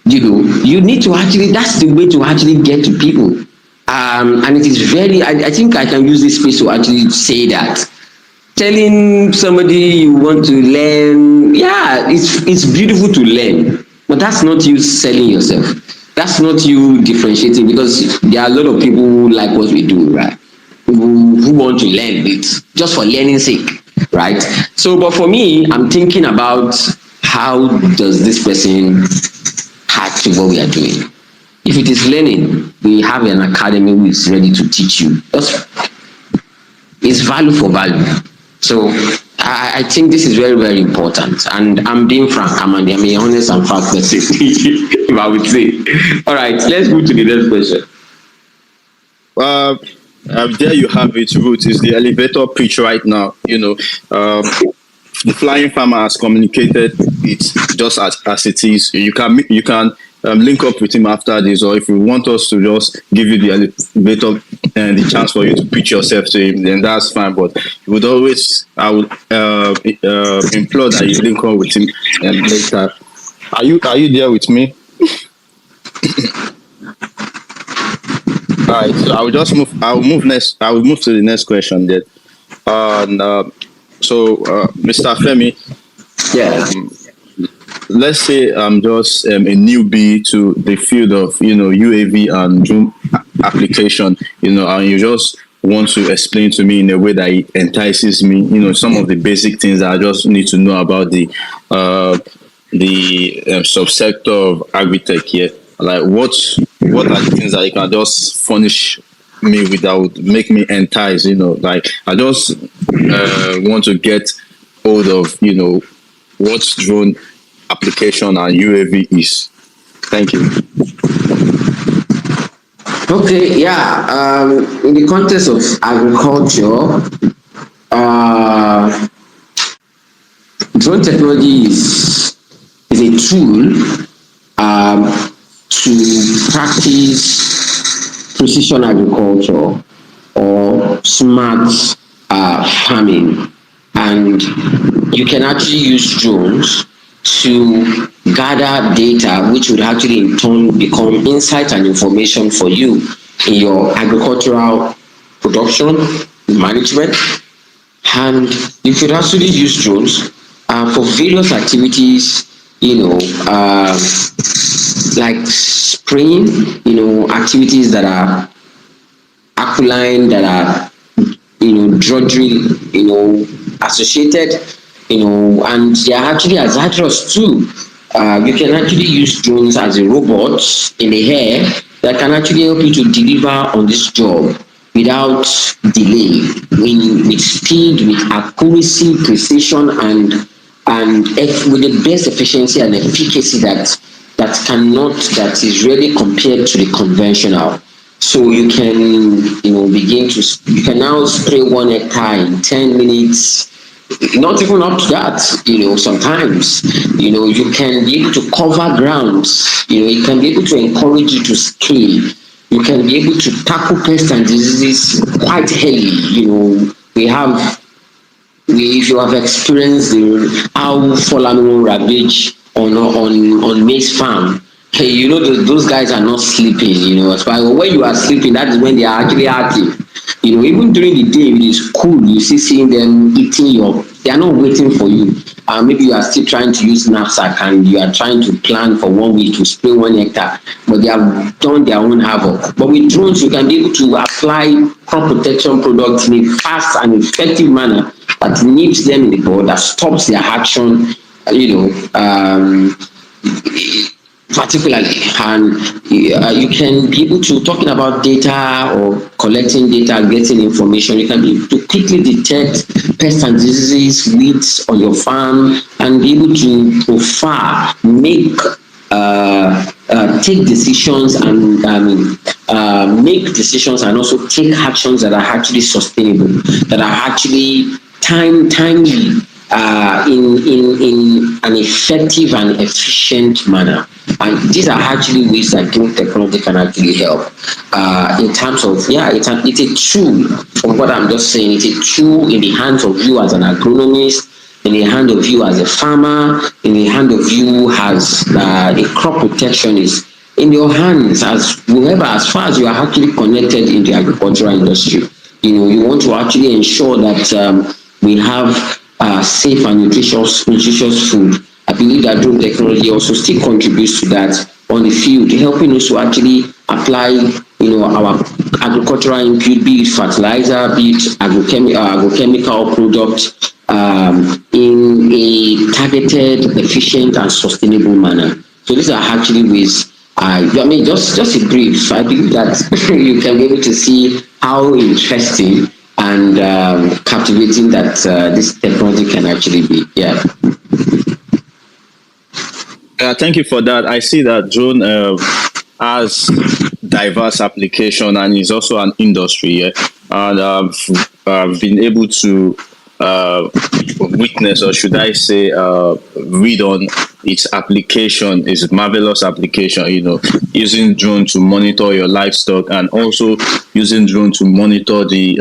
You need to actually, that's the way to actually get to people. And it is very, I think I can use this space to actually say that. Telling somebody you want to learn, it's beautiful to learn, but that's not you selling yourself. That's not you differentiating, because there are a lot of people who like what we do, right? Who want to learn it just for learning's sake, right? So, but for me, I'm thinking about how does this person add to what we are doing? If it is learning, we have an academy who is ready to teach you. It's value for value. So I think this is very, very important. And I'm being frank, I'm a honest and frank person, if I would say. All right, let's move to the next question. There you have it, Ruth. Is the elevator pitch right now. The flying farmer has communicated it just as it is. You can link up with him after this, or if you want us to just give you the elevator and the chance for you to pitch yourself to him, then that's fine. But I would implore that you link up with him later. Are you there with me? All right, so I will just move. I will move to the next question then. Mr. Femi, let's say I'm just a newbie to the field of UAV and drone application, and you just want to explain to me in a way that it entices me, some of the basic things that I just need to know about the subsector of Agritech here. Like what are the things that you can just furnish me with that would make me entice? Like I just want to get hold of what drone application and UAV is. Thank you. Okay, yeah. In the context of agriculture, uh, drone technology is a tool to practice precision agriculture or smart farming, and you can actually use drones to gather data which would actually in turn become insight and information for you in your agricultural production management. And you could actually use drones for various activities, you know, like spraying, activities that are alkaline, that are, drudgery, associated, and they are actually hazardous too. You can actually use drones as a robot in the air that can actually help you to deliver on this job without delay, with speed, with accuracy, precision, with the best efficiency and efficacy that is really compared to the conventional. So you can, you can now spray 1 hectare in 10 minutes, not even up to that, sometimes, you can be able to cover grounds, it can be able to encourage you to scale. You can be able to tackle pests and diseases quite early. If you have experienced how fallen animal ravage on maize farm, hey, those guys are not sleeping. So when you are sleeping, that is when they are actually active. Even during the day, it is cool. You seeing them eating they are not waiting for you. Maybe you are still trying to use knapsack and you are trying to plan for 1 week to spray 1 hectare, but they have done their own havoc. But with drones, you can be able to apply crop protection products in a fast and effective manner that nips them in the bud, that stops their action, particularly. And you can be able to, talking about data or collecting data, getting information, you can be able to quickly detect pests and diseases, weeds on your farm, and be able to profile, make take decisions and make decisions and also take actions that are actually sustainable, that are actually timely, in an effective and efficient manner. And these are actually ways that drone technology can actually help. In terms of, it's a tool. From what I'm just saying, it's a tool in the hands of you as an agronomist, in the hand of you as a farmer, in the hand of you as a crop protectionist, in your hands as whoever, as far as you are actually connected in the agricultural industry. You want to actually ensure that we have safe and nutritious food. I believe that drone technology also still contributes to that on the field, helping us to actually apply, our agricultural input, be it fertilizer, be it agrochemical product, in a targeted, efficient, and sustainable manner. So these are actually ways. Just a brief. I believe that you can be able to see how interesting and captivating that this technology can actually be. Yeah. Thank you for that. I see that drone has diverse application and is also an industry. Yeah? And I've been able to witness, or should I say, read on its application, its marvelous application, using drone to monitor your livestock, and also using drone to monitor the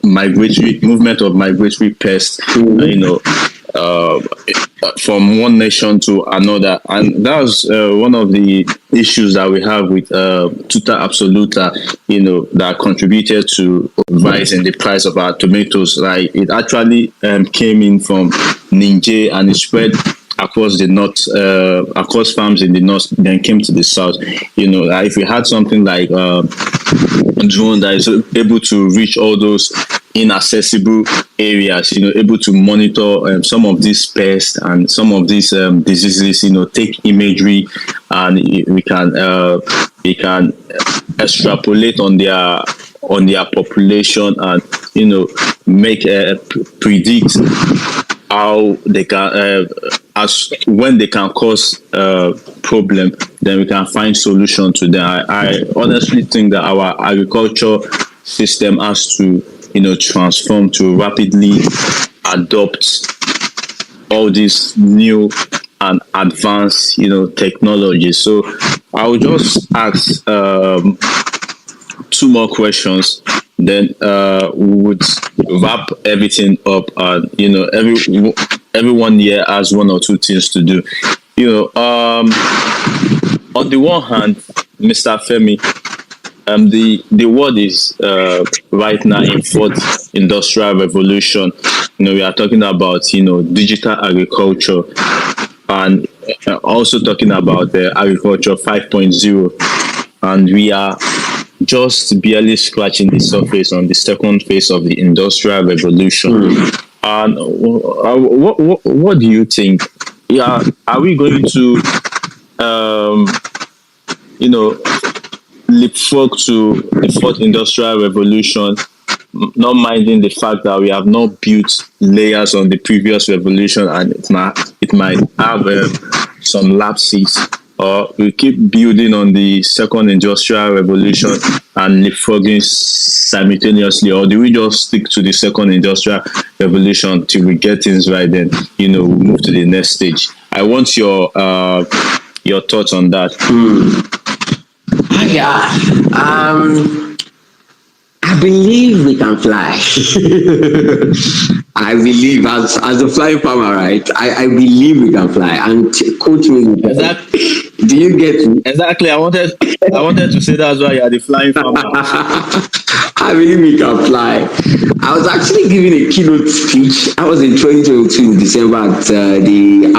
migratory movement of migratory pests, from one nation to another. And that's one of the issues that we have with tuta absoluta, that contributed to rise in the price of our tomatoes. Like, it actually came in from Niger and it spread across the north, across farms in the north, then came to the south. If we had something like a drone that is able to reach all those inaccessible areas, able to monitor some of these pests and some of these diseases, take imagery, and we can extrapolate on their population, and predict how they can as when they can cause problem, then we can find solution to them. I honestly think that our agriculture system has to, transform to rapidly adopt all these new and advanced, technologies. So I will just ask two more questions. Then we would wrap everything up. Everyone here has one or two things to do. On the one hand, Mr. Femi, the world is right now in fourth industrial revolution. We are talking about digital agriculture, and also talking about the agriculture 5.0, and we are just barely scratching the surface on the second phase of the industrial revolution. And what do you think? Yeah, are we going to leapfrog to the fourth industrial revolution, not minding the fact that we have not built layers on the previous revolution, and it might have some lapses, or we keep building on the second industrial revolution and leapfrogging simultaneously, or do we just stick to the second industrial revolution till we get things right, then we move to the next stage? I want your thoughts on that. Yeah, I believe we can fly. I believe as a flying farmer, right? I believe we can fly. And coach me. Exactly. Do you get me? Exactly. I wanted to say that's why you are the flying farmer. I believe we can fly. I was actually giving a keynote speech. I was in 2022 in December at the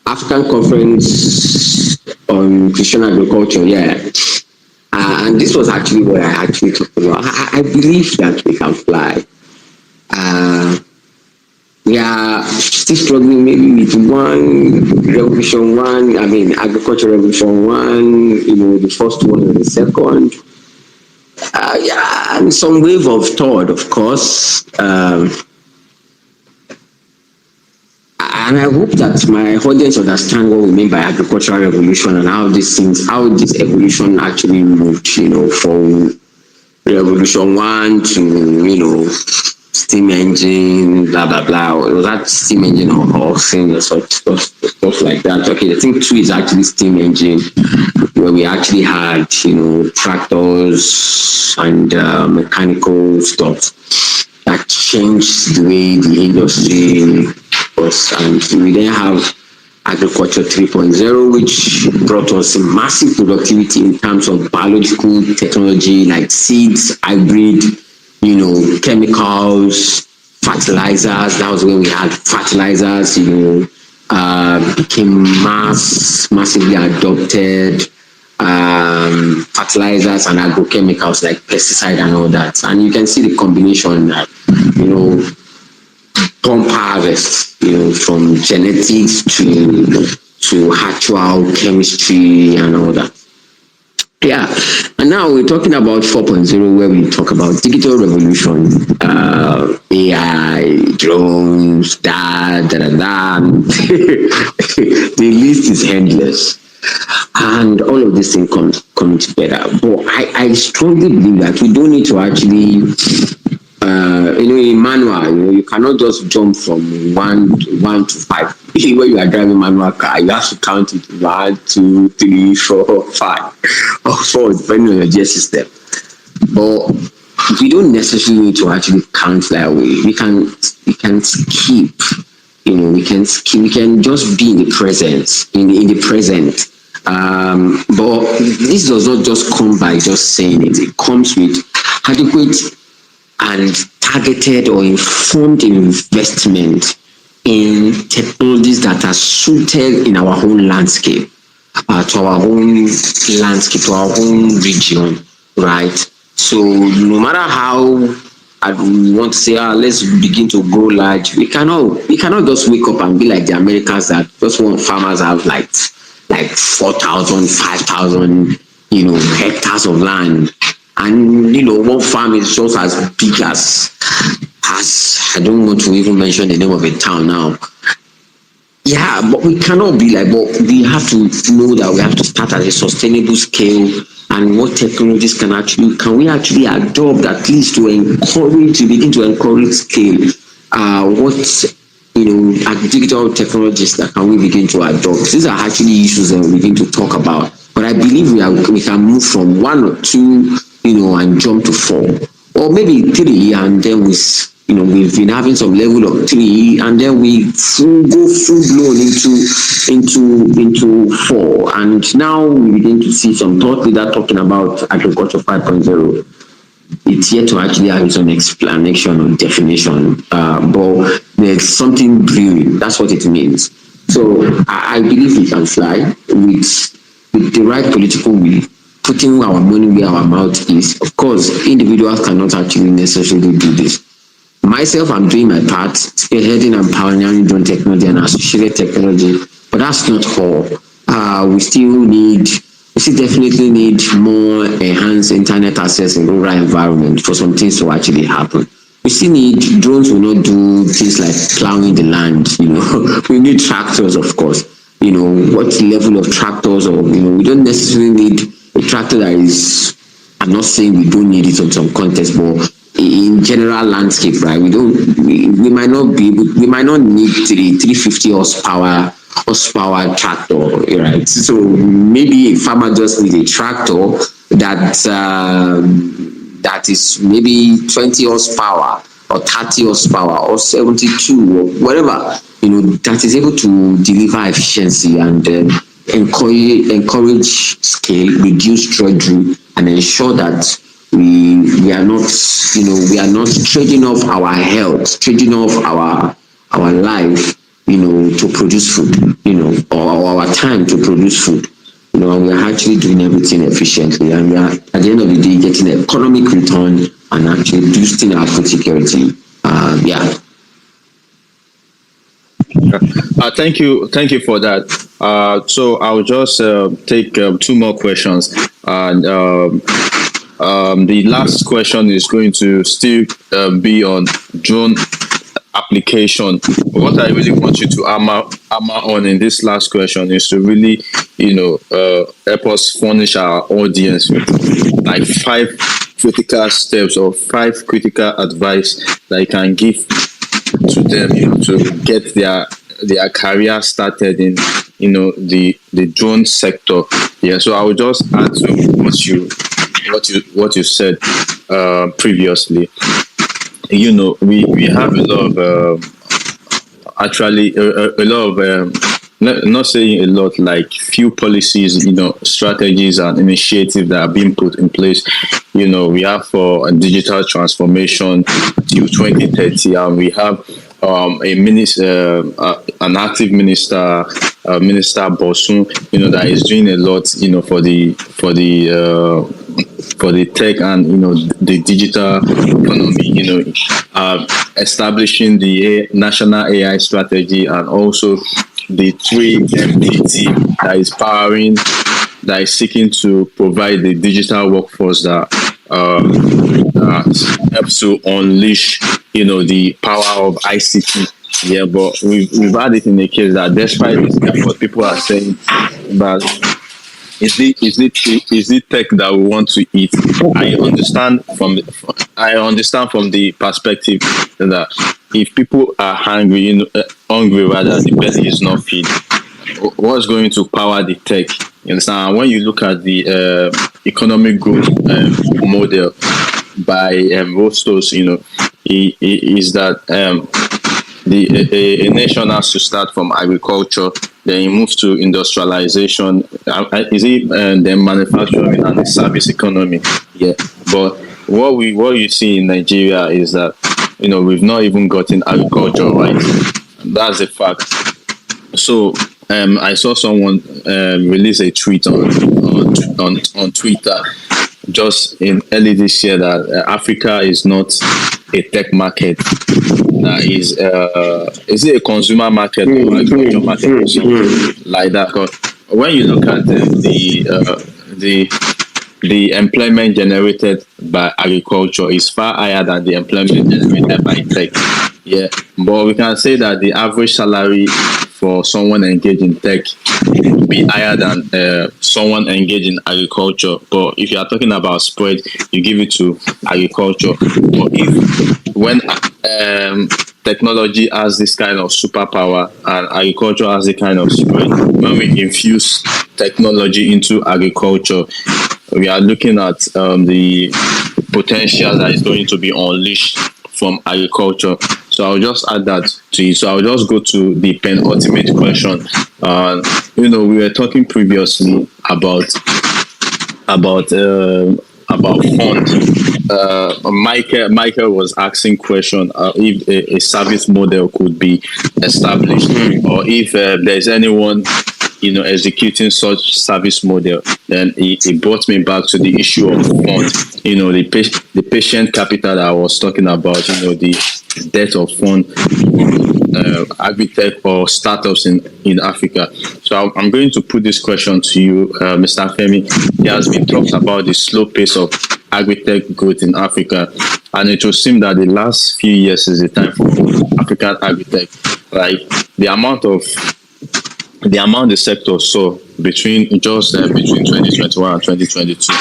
African Conference on Christian Agriculture, and this was actually what I actually talked about. I believe that we can fly. We are still struggling maybe with agriculture revolution 1, the first one and the second. And some wave of third, of course. And I hope that my audience understand what we mean by agricultural revolution and how this evolution actually moved, from revolution 1 to, steam engine, blah, blah, blah. Was that steam engine or horse-ing or stuff like that? Okay, I think 2 is actually steam engine, where we actually had, tractors and mechanical stuff that changed the way the industry was. And we then have agriculture 3.0, which brought us massive productivity in terms of biological technology like seeds, hybrid, chemicals, fertilizers. That was when we had fertilizers, became massively adopted. Fertilizers and agrochemicals like pesticide and all that. And you can see the combination that, pump harvest, from genetics to actual chemistry and all that. Yeah, and now we're talking about 4.0, where we talk about digital revolution, AI, drones, da. The list is endless, and all of these things come together. But I strongly believe that we don't need to actually, in manual, you cannot just jump from 1 to 5. When you are driving manual car, you have to count it 1, 2, 3, 4, 5, or 4, depending on your gear system. But we don't necessarily need to actually count that way. We can skip. We can just be in the present, in the present. But this does not just come by just saying it. It comes with adequate and targeted or informed investment in technologies that are suited in our own landscape, to our own region, right? So no matter how I want to say, let's begin to grow large, we cannot just wake up and be like the Americans that just want farmers have like 4,000, 5,000, hectares of land. And, one farm is just as big as I don't want to even mention the name of a town now. Yeah, but we cannot be like, but we have to know that we have to start at a sustainable scale, and what technologies can we actually adopt, at least to begin to encourage scale. Digital technologies that can we begin to adopt? These are actually issues that we begin to talk about. But I believe we can move from 1 or 2, and jump to 4, or maybe 3, and then we've been having some level of 3, and then we go full blown into 4, and now we begin to see some thought leader talking about agriculture 5.0. It's yet to actually have some explanation or definition, but there's something brewing. That's what it means. So I believe we can fly with the right political will, putting our money where our mouth is. Of course, individuals cannot actually necessarily do this. Myself, I'm doing my part, spearheading and pioneering drone technology and associated technology, but that's not all. We still definitely need more enhanced internet access in rural environment for some things to actually happen. We still need drones. Will not do things like plowing the land. We need tractors, of course. What level of tractors, or we don't necessarily need a tractor that is. I'm not saying we don't need it on some context, but in general landscape, right? We might not need 350 horsepower tractor, right? So maybe a farmer just needs a tractor that is maybe 20 horsepower or 30 horsepower or 72 or whatever, that is able to deliver efficiency and encourage scale, reduce drudgery, and ensure that we are not trading off our health, trading off our life, to produce food, or our time to produce food. And we are actually doing everything efficiently, and we are at the end of the day getting economic return and actually boosting our food security. Thank you for that. So I'll just take 2 more questions, and the last question is going to still be on drone application. What I really want you to hammer on in this last question is to really, help us furnish our audience with like 5 critical steps or 5 critical advice that you can give to them, to get their career started in, the drone sector. Yeah. So I will just add to what you said previously. We have a lot of not saying a lot, like few policies, strategies and initiatives that are being put in place. We have for a digital transformation till 2030, and we have an active minister, Minister Bosun, that is doing a lot, for the tech and the digital economy, establishing the national AI strategy, and also the 3MD team that is seeking to provide the digital workforce that helps to unleash the power of ICT. Yeah, but we've had it in the case that despite this effort, people are saying, but is it tech that we want to eat? I understand from the perspective that if people are hungry, rather, the belly is not feed. What's going to power the tech? You understand? When you look at the economic growth model by Rostos, is that a nation has to start from agriculture, then it moves to industrialization. Is it then manufacturing and the service economy? Yeah. But what you see in Nigeria is that we've not even gotten agriculture right. That's a fact. So I saw someone release a tweet on Twitter just in early this year that Africa is not a tech market. Is it a consumer market or agriculture market or something like that? Because when you look at the the employment generated by agriculture is far higher than the employment generated by tech. Yeah, but we can say that the average salary for someone engaged in tech will be higher than someone engaged in agriculture. But if you are talking about spread, you give it to agriculture. But if when technology has this kind of superpower and agriculture has the kind of spread, when we infuse technology into agriculture, we are looking at the potential that is going to be unleashed from agriculture. So I'll just add that to you. So I'll just go to the penultimate question. We were talking previously about fund. Michael was asking question if a service model could be established, or if there's anyone executing such service model. Then it brought me back to the issue of fund. The patient capital that I was talking about. The debt of fund, Agritech or startups in Africa. So I'm going to put this question to you, Mr. Femi. It has been talked about the slow pace of Agritech growth in Africa, and it will seem that the last few years is the time for African Agritech. Like the amount the sector saw between 2021 and 2022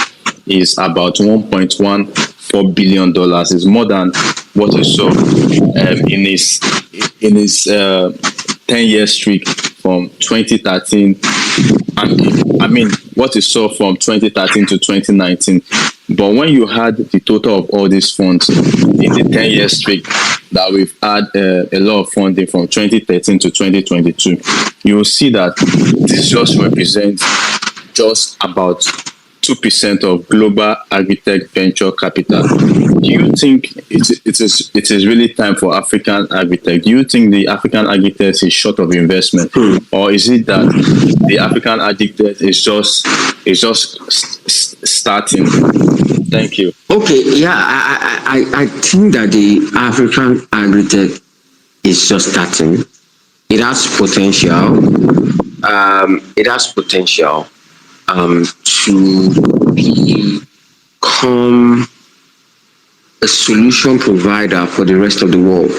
is about $1.14 billion. Is more than what we saw in his 10-year streak from 2013. What we saw from 2013 to 2019. But when you had the total of all these funds in the 10-year streak that we've had a lot of funding from 2013 to 2022, you will see that this just represents just about 2% of global agritech venture capital. Do you think it is really time for African agritech? Do you think the African agritech is short of investment, or is it that the African agritech is just starting? Thank you. Okay, yeah, I think that the African agritech is just starting. It has potential. To become a solution provider for the rest of the world,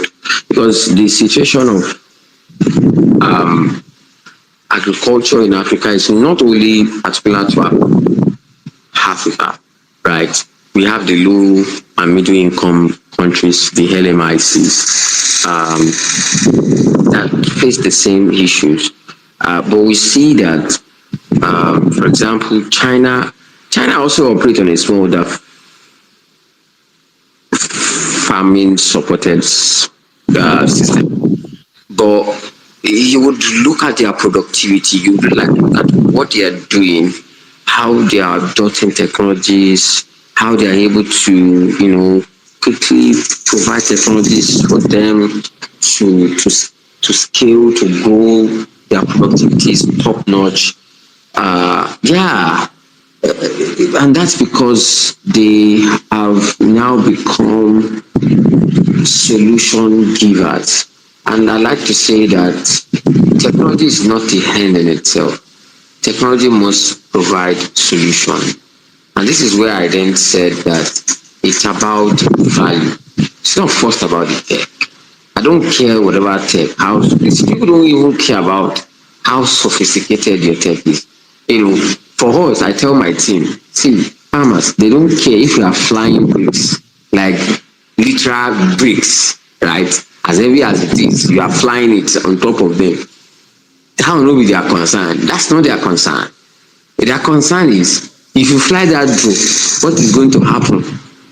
because the situation of agriculture in Africa is not only particular to Africa, right? We have the low and middle income countries, the LMICs, that face the same issues. But we see that, for example, China also operates on a small farming supported system. But you would look at their productivity, you would look at what they are doing, how they are adopting technologies, how they are able to, quickly provide technologies for them to scale, to grow. Their productivity is top notch. And that's because they have now become solution givers. And I like to say that technology is not the end in itself. Technology must provide solution. And this is where I then said that it's about value. It's not first about the tech. I don't care whatever tech, people don't even care about how sophisticated your tech is. For us, I tell my team, see, farmers, they don't care if you are flying bricks, like literal bricks, right? As heavy as it is, you are flying it on top of them. How will be their concern? That's not their concern. Their concern is, if you fly that drone, what is going to happen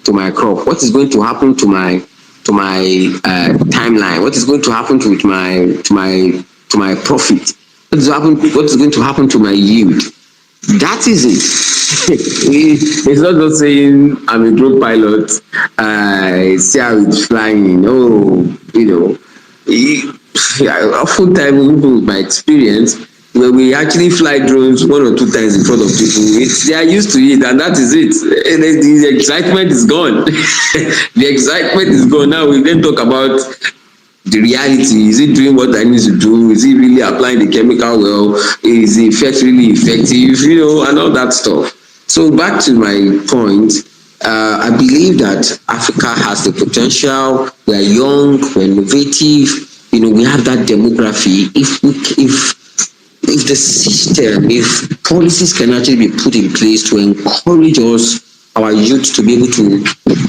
to my crop? What is going to happen to my timeline? What is going to happen to my profit? What is going to happen to my yield? That is it. It's not just saying I'm a drone pilot. See how it's flying. Oftentimes, with my experience, when we actually fly drones 1 or 2 times in front of people, they are used to it, and that is it. The excitement is gone. The excitement is gone. Now we then talk about the reality. Is it doing what I need to do? Is it really applying the chemical well? Is the effect really effective? And all that stuff. So back to my point, I believe that Africa has the potential. We are young, we're innovative. We have that demography. If the system, if policies can actually be put in place to encourage us, our youth, to be able to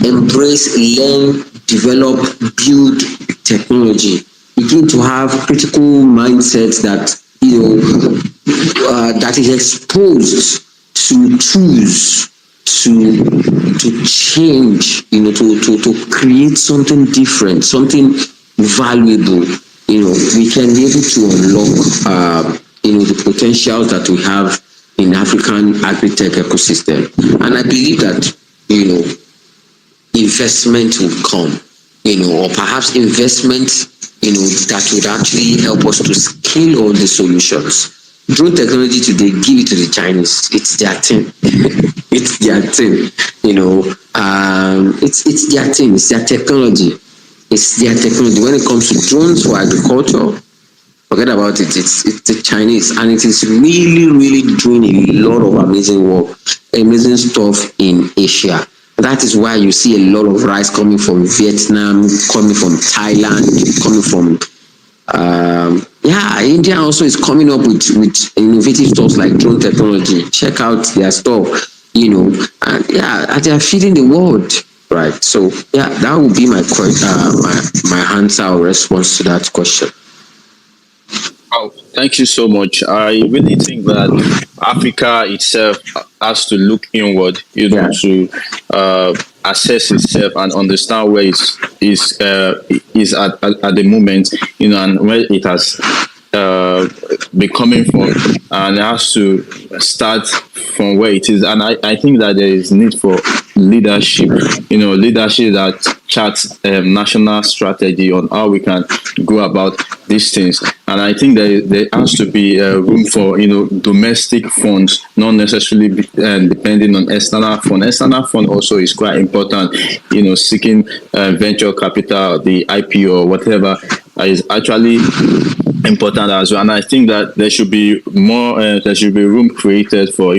embrace, learn, develop, build technology, begin to have critical mindsets that that is exposed to tools to change, to create something different, something valuable. We can be able to unlock the potentials that we have in African agri-tech ecosystem. And I believe that investment will come, or perhaps investment that would actually help us to scale all the solutions. Drone technology today, give it to the Chinese. It's their thing. It's their thing. It's their thing. It's their technology. It's their technology. When it comes to drones for agriculture, forget about it. It's the Chinese, and it is really, really doing a lot of amazing work, amazing stuff in Asia. That is why you see a lot of rice coming from Vietnam, coming from Thailand, coming from India also is coming up with innovative stuff like drone technology. Check out their stuff, and they are feeding the world, right? So that would be my answer or response to that question. Oh, thank you so much. I really think that Africa itself has to look inward, to assess itself and understand where it is at the moment, and where it has been coming from, and it has to start from where it is. And I think that there is need for leadership, leadership that charts national strategy on how we can go about these things. And I think there has to be room for domestic funds, not necessarily depending on external fund. External fund also is quite important. Seeking venture capital, the IPO or whatever is actually important as well. And I think that there should be more. There should be room created for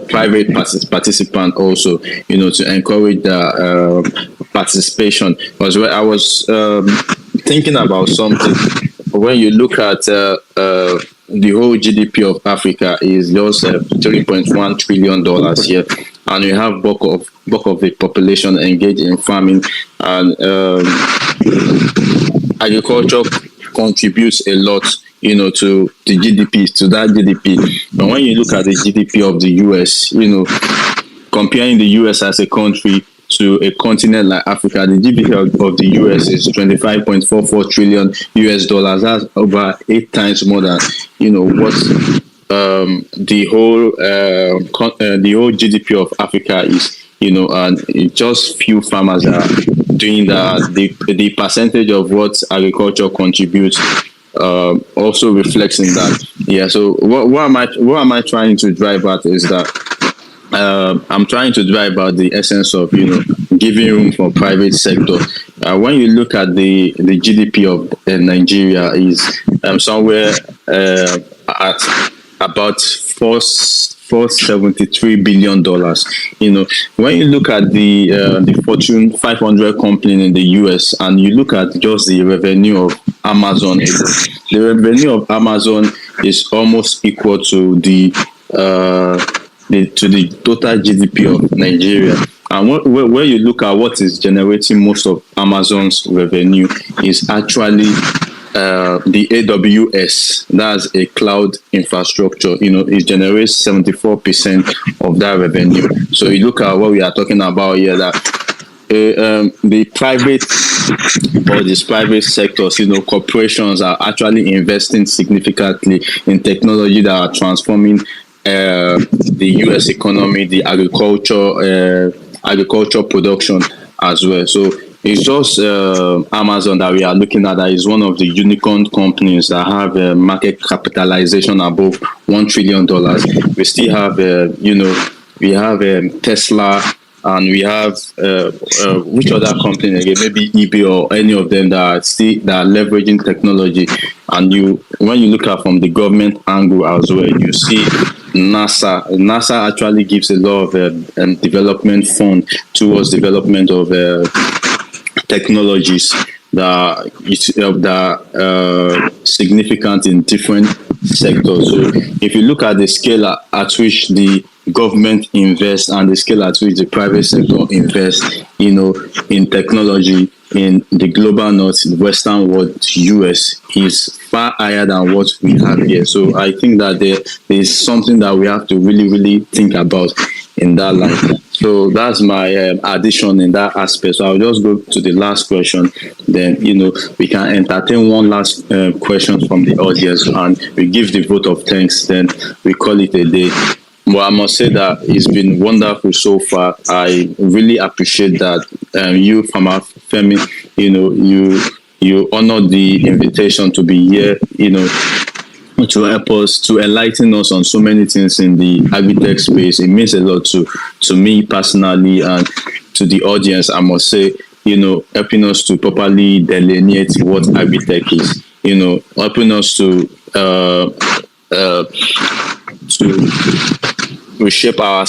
private participant also, to encourage the participation. Because I was thinking about something. When you look at the whole GDP of Africa is just $3.1 trillion here, and we have bulk of the population engaged in farming, and agriculture contributes a lot, to the GDP, to that GDP. But when you look at the GDP of the US, comparing the US as a country to a continent like Africa, the GDP of the US is $25.44 trillion US dollars. That's over 8 times more than what the whole GDP of Africa is. And just few farmers are doing that. The percentage of what agriculture contributes also reflects in that. So what am I trying to drive at is that I'm trying to drive out the essence of giving room for private sector. When you look at the GDP of Nigeria is somewhere at about $473 billion. When you look at the Fortune 500 company in the US, and you look at just the revenue of Amazon, the revenue of Amazon is almost equal to the total GDP of Nigeria. And where you look at what is generating most of Amazon's revenue is actually the AWS. That's a cloud infrastructure. It generates 74% of that revenue. So you look at what we are talking about here, that the private or these private sectors, corporations are actually investing significantly in technology that are transforming the US economy, the agriculture production as well. So it's just Amazon that we are looking at that is one of the unicorn companies that have a market capitalization above $1 trillion. We still have, we have Tesla, and we have which other company again? Maybe eBay or any of them that are leveraging technology. And when you look at from the government angle as well, you see NASA actually gives a lot of development fund towards development of technologies that significant in different sectors. So if you look at the scale at which the government invests and the scale at which the private sector invests, in technology in the global north, the western world, US, is far higher than what we have here. So I think that there is something that we have to really, really think about in that light. So that's my addition in that aspect. So I'll just go to the last question. Then, we can entertain one last question from the audience and we give the vote of thanks. Then we call it a day. Well, I must say that it's been wonderful so far. I really appreciate that you, Femi, you honored the invitation to be here, to help us, to enlighten us on so many things in the Agritech space. It means a lot to me personally and to the audience, I must say, helping us to properly delineate what Agritech is, helping us to reshape our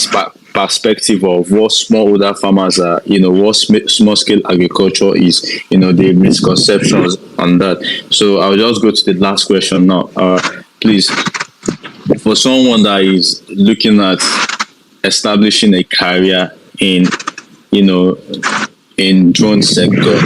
perspective of what smallholder farmers are, what small scale agriculture is, the misconceptions on that. So I'll just go to the last question now. Please, for someone that is looking at establishing a career in, in drone sector,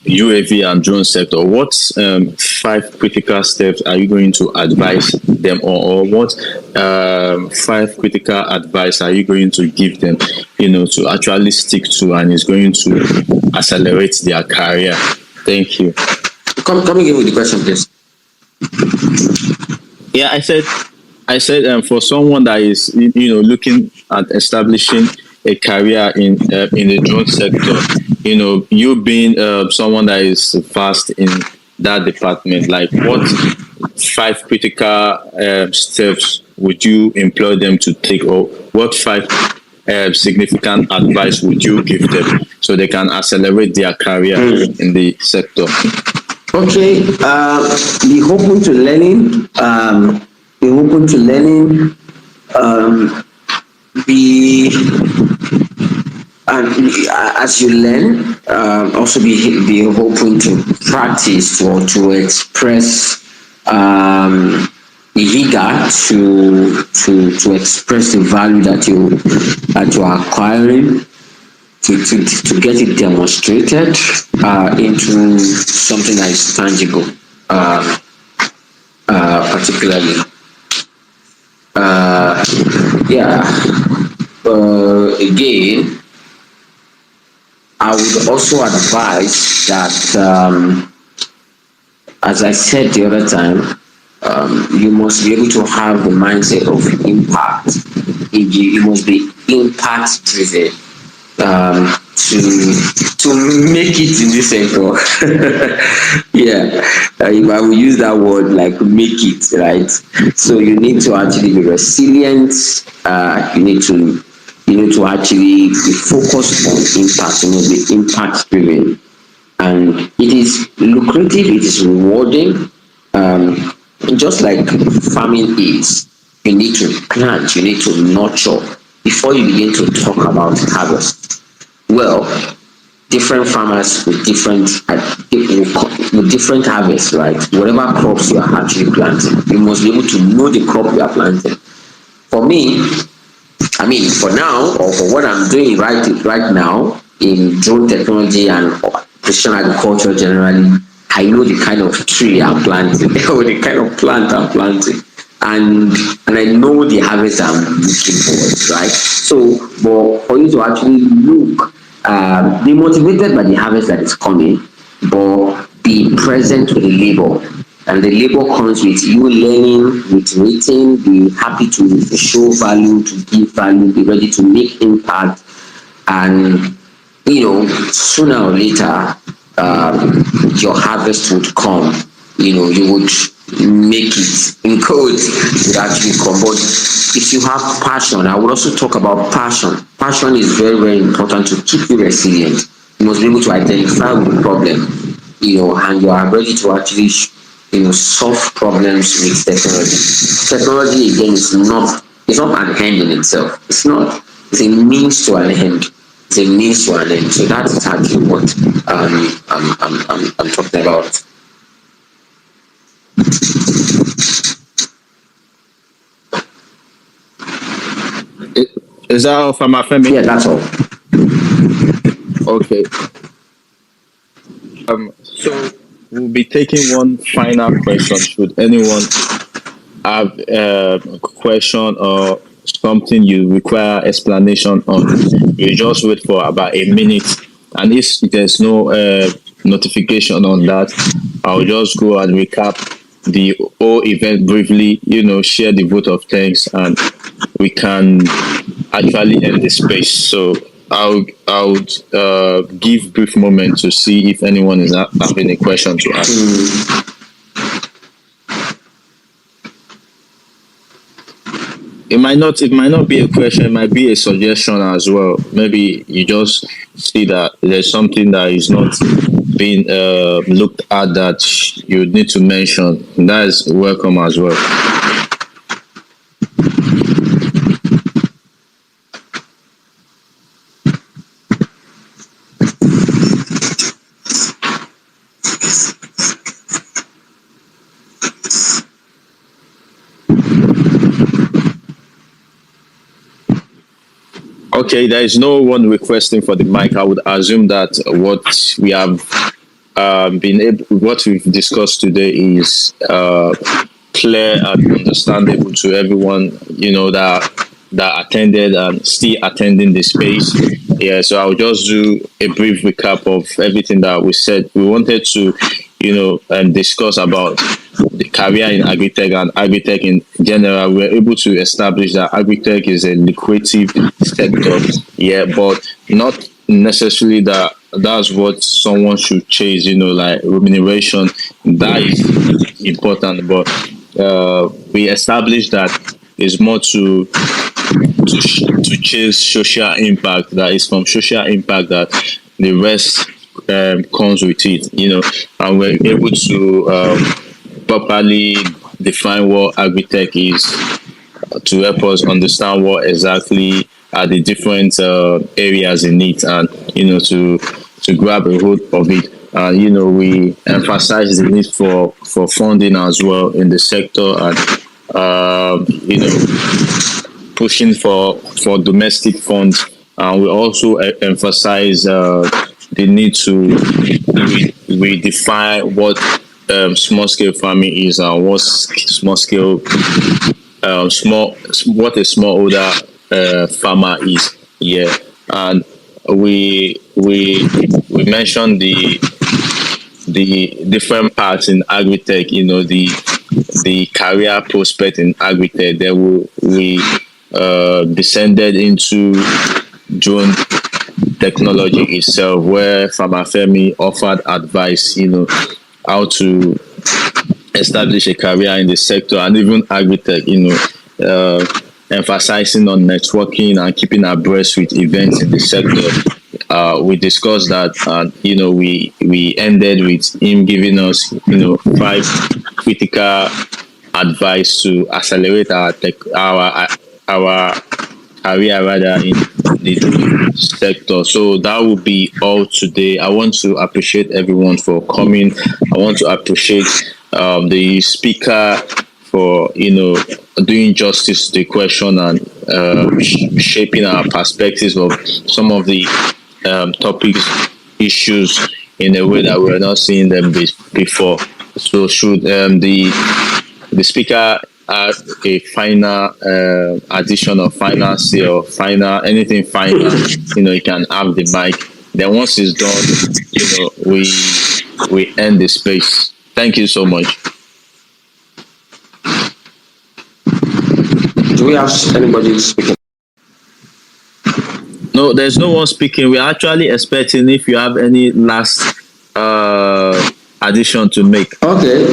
UAV and drone sector, what 5 critical steps are you going to advise them, or what 5 critical advice are you going to give them, to actually stick to and is going to accelerate their career? Thank you. Come again with the question, please. Yeah, I said for someone that is looking at establishing a career in the drone sector, you being someone that is vast in that department, like what 5 critical steps would you employ them to take, or what 5 significant advice would you give them so they can accelerate their career in the sector? Okay, be open to learning. Be open to learning. As you learn, also be open to practice or to express. Be eager to express the value that you are acquiring. To get it demonstrated into something that is tangible, particularly. Again, I would also advise that, as I said the other time, you must be able to have the mindset of impact. You must be impact driven. To make it in this sector. If I will use that word, like make it, right? So you need to actually be resilient. You need to actually be focused on impact. You know, be impact driven, and it is lucrative. It is rewarding. Just like farming is, you need to plant. You need to nurture before you begin to talk about harvest. Well, different farmers with different harvests, right? Whatever crops you are actually planting, you must be able to know the crop you are planting. For me, for now, or for what I'm doing right now in drone technology and precision agriculture generally, I know the kind of tree I'm planting, or the kind of plant I'm planting. And I know the harvest I'm looking for, right? So, but for you to actually look, be motivated by the harvest that is coming, but be present with the labor. And the labor comes with you learning, with waiting, be happy to show value, to give value, be ready to make impact. And, sooner or later, your harvest would come. You would make it in code would actually come. But if you have passion, I would also talk about passion. Passion is very, very important to keep you resilient. You must be able to identify with the problem, and you are ready to actually solve problems with technology. Technology again is not It's not an end in itself. It's not. It's a means to an end. It's a means to an end. So that is actually what I'm talking about. Is that all from Femi? Yeah, that's all. Okay. So we'll be taking one final question. Should anyone have a question or something you require explanation on, you just wait for about a minute. And if there's no notification on that, I'll just go and recap the whole event briefly, share the vote of thanks, and we can actually end the space. So I'll give brief moment to see if anyone is having a question to ask. It might not be a question, it might be a suggestion as well. Maybe you just see that there's something that is not being looked at that you need to mention. That is welcome as well. Okay, there is no one requesting for the mic. I would assume that what we have what we've discussed today is clear and understandable to everyone, that attended and still attending the space. Yeah, so I'll just do a brief recap of everything that we said. We wanted to, discuss about the career in Agritech and Agritech in general. We're able to establish that Agritech is a lucrative sector, yeah, but not necessarily that's what someone should chase, like remuneration. That is important, but we established that it's more to chase social impact. That is from social impact that the rest comes with it, and we're able to properly define what Agritech is to help us understand what exactly are the different areas in it, and to grab a hold of it. And we emphasize the need for funding as well in the sector, and pushing for domestic funds. And we also emphasize the need to redefine what small scale farming is, and what what a smallholder farmer is. Yeah, and we mentioned the different parts in Agritech. The career prospect in Agritech. Then we descended into drone technology itself, where Farmer Femi offered advice, how to establish a career in the sector, and even Agritech, emphasizing on networking and keeping abreast with events in the sector. We discussed that, and we ended with him giving us 5 critical advice to accelerate our career rather in the sector. So that would be all today. I want to appreciate everyone for coming. I want to appreciate the speaker for doing justice to the question and shaping our perspectives of some of the topics, issues in a way that we're not seeing them before. So should the speaker add a final addition or final say or final anything final, you can have the mic. Then once it's done, we end the space. Thank you so much. Do we have anybody speaking? No, there's no one speaking. We're actually expecting if you have any last addition to make. Okay.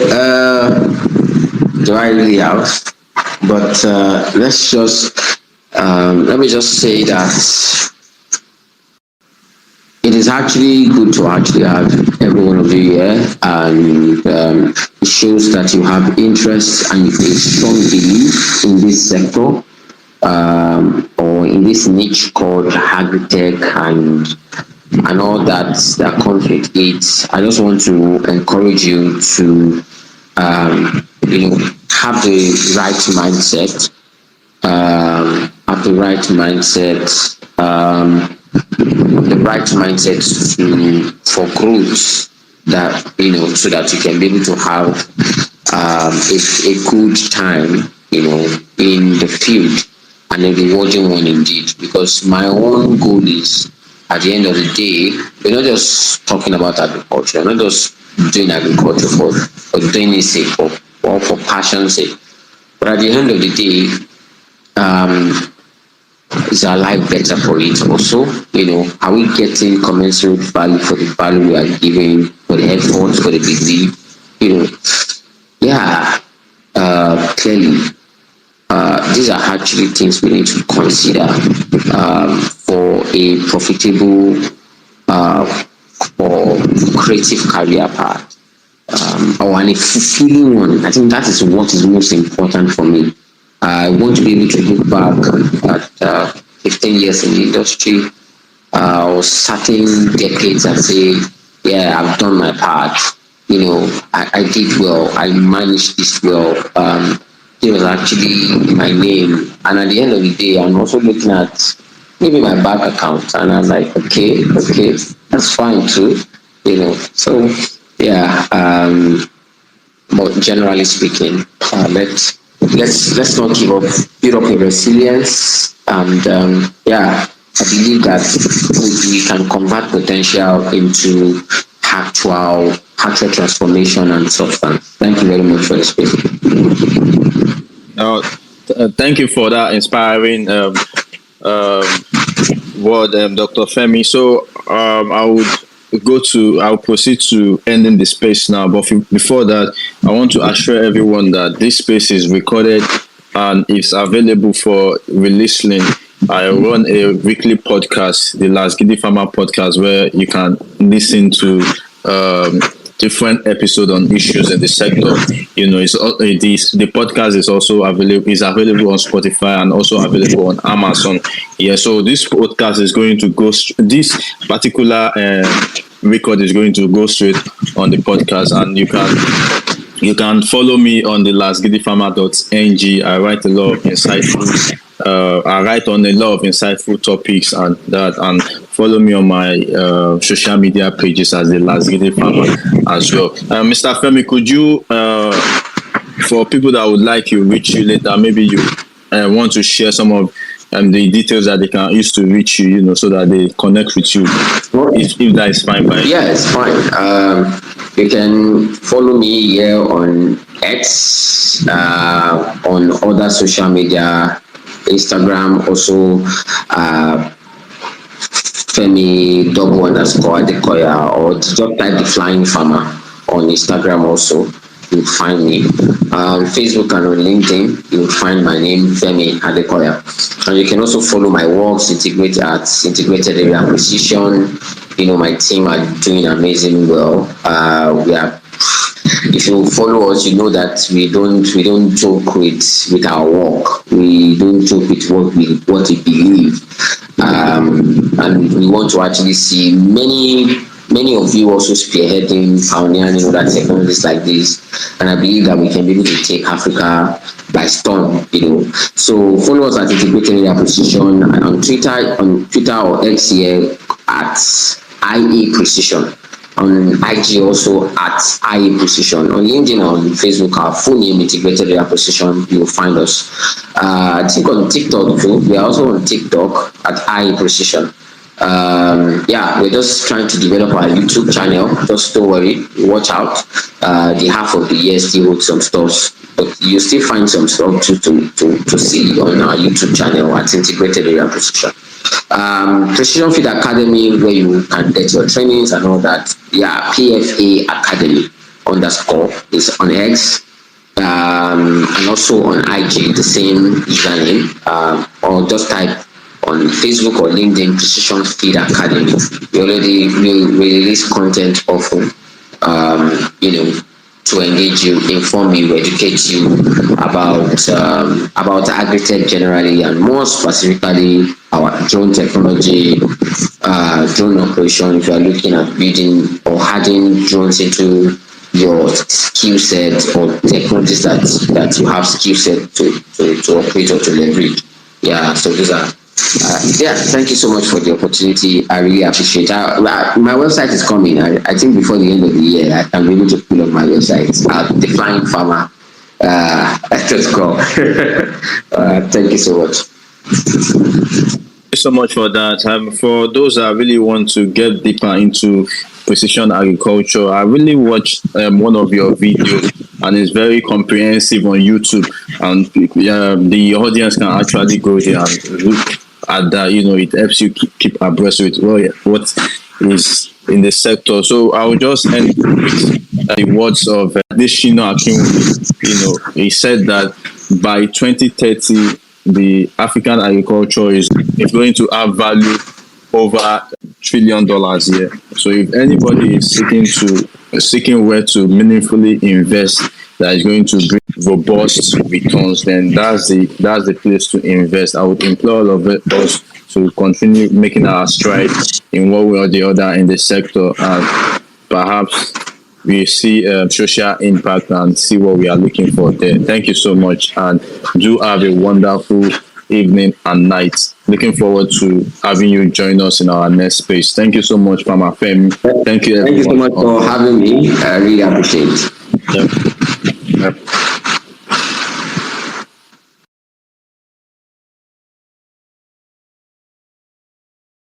Do I really have? But let me just say that it is actually good to actually have every one of you here, and it shows that you have interest and a strong belief in this sector. or in this niche called Agritech and all that comes with it. I just want to encourage you to have the right mindset. Have the right mindset. The right mindset for growth, that so that you can be able to have a good time in the field, and a rewarding one indeed. Because my own goal is, at the end of the day, we're not just talking about agriculture, we're not just doing agriculture for doing it sake or for passion's sake, but at the end of the day, is our life better for it also? Are we getting commensurate value for the value we are giving, for the efforts, for the belief? Clearly, these are actually things we need to consider for a profitable or creative career path, or a fulfilling one. I think that is what is most important for me. I want to be able to look back at 15 years in the industry, or certain decades, and say, yeah, I've done my part. I did well. I managed this well. It was actually my name. And at the end of the day, I'm also looking at maybe my bank account, and I'm like, okay, that's fine too. So yeah. But generally speaking, let's not give up, build up a resilience, and I believe that we can convert potential into actual transformation and substance. Thank you very much for the space. Thank you for that inspiring word, Dr. Femi. So I'll proceed to ending the space now. But before that, I want to assure everyone that this space is recorded and it's available for re-listening. I run a weekly podcast, the Las Gidi Farmer podcast, where you can listen to different episodes on issues in the sector. The podcast is also available on Spotify and also available on Amazon. Yeah, so this podcast is going to go. This particular record is going to go straight on the podcast, and you can follow me on the lasgidifarmer.ng. I write a lot of insightful. I write on a lot of insightful topics and follow me on my social media pages as the Last Gidi Farmer as well. Mr. Femi, could you, for people that would like you reach you later, maybe you want to share some of the details that they can use to reach you, so that they connect with you, if that is fine by you. Yeah, it's fine. You can follow me here on X, on other social media, Instagram, also Femi _Adekoya, or just type the Flying Farmer on Instagram also. You'll find me. Facebook and on LinkedIn, you'll find my name, Femi Adekoya. And you can also follow my works, integrated area acquisition. My team are doing amazing well. If you follow us, you know that we don't joke with our work. We don't joke with what we believe, and we want to actually see many of you also spearheading, pioneering other technologies like this. And I believe that we can be able to take Africa by storm. So follow us at Integrated Area Precision, and on Twitter or X here at IA Precision. On IG also at IA Precision. On LinkedIn, on Facebook, our full name, Integrated Area Precision, you'll find us. I think on TikTok too. We are also on TikTok at IA Precision. We're just trying to develop our YouTube channel. Just don't worry, watch out. The half of the year still holds some stuff, but you still find some stuff to see on our YouTube channel at Integrated Area Precision. Precision Feed Academy, where you can get your trainings and all that. Yeah, PFA Academy _ is on X, and also on IG, the same username, or just type on Facebook or LinkedIn, Precision Feed Academy. We release content often, to engage you, inform you, educate you about agritech generally, and more specifically our drone technology, drone operation. If you are looking at building or adding drones into your skill set or technologies that you have skill set to operate or to leverage. Yeah, so those are yeah, thank you so much for the opportunity. I really appreciate it. My website is coming. I think before the end of the year, I can be able to pull up my website at the Flying Farmer. Let's go. Thank you so much. Thank you so much for that. For those that really want to get deeper into precision agriculture, I really watched one of your videos, and it's very comprehensive on YouTube, and the audience can actually go there and look at that. It helps you keep abreast with what is in the sector. So I will just end with the words of this Shino Akinwumi. He said that by 2030, the African agriculture is going to have value over $1 trillion a year. So if anybody is seeking where to meaningfully invest that is going to bring robust returns, then that's the place to invest. I would implore all of us to continue making our stride in one way or the other in the sector, and perhaps we see social impact and see what we are looking for there. Thank you so much, and do have a wonderful evening and night. Looking forward to having you join us in our next space. Thank you so much, Mama Femi. Thank you. Thank you so much for having me. I really appreciate it. Yep.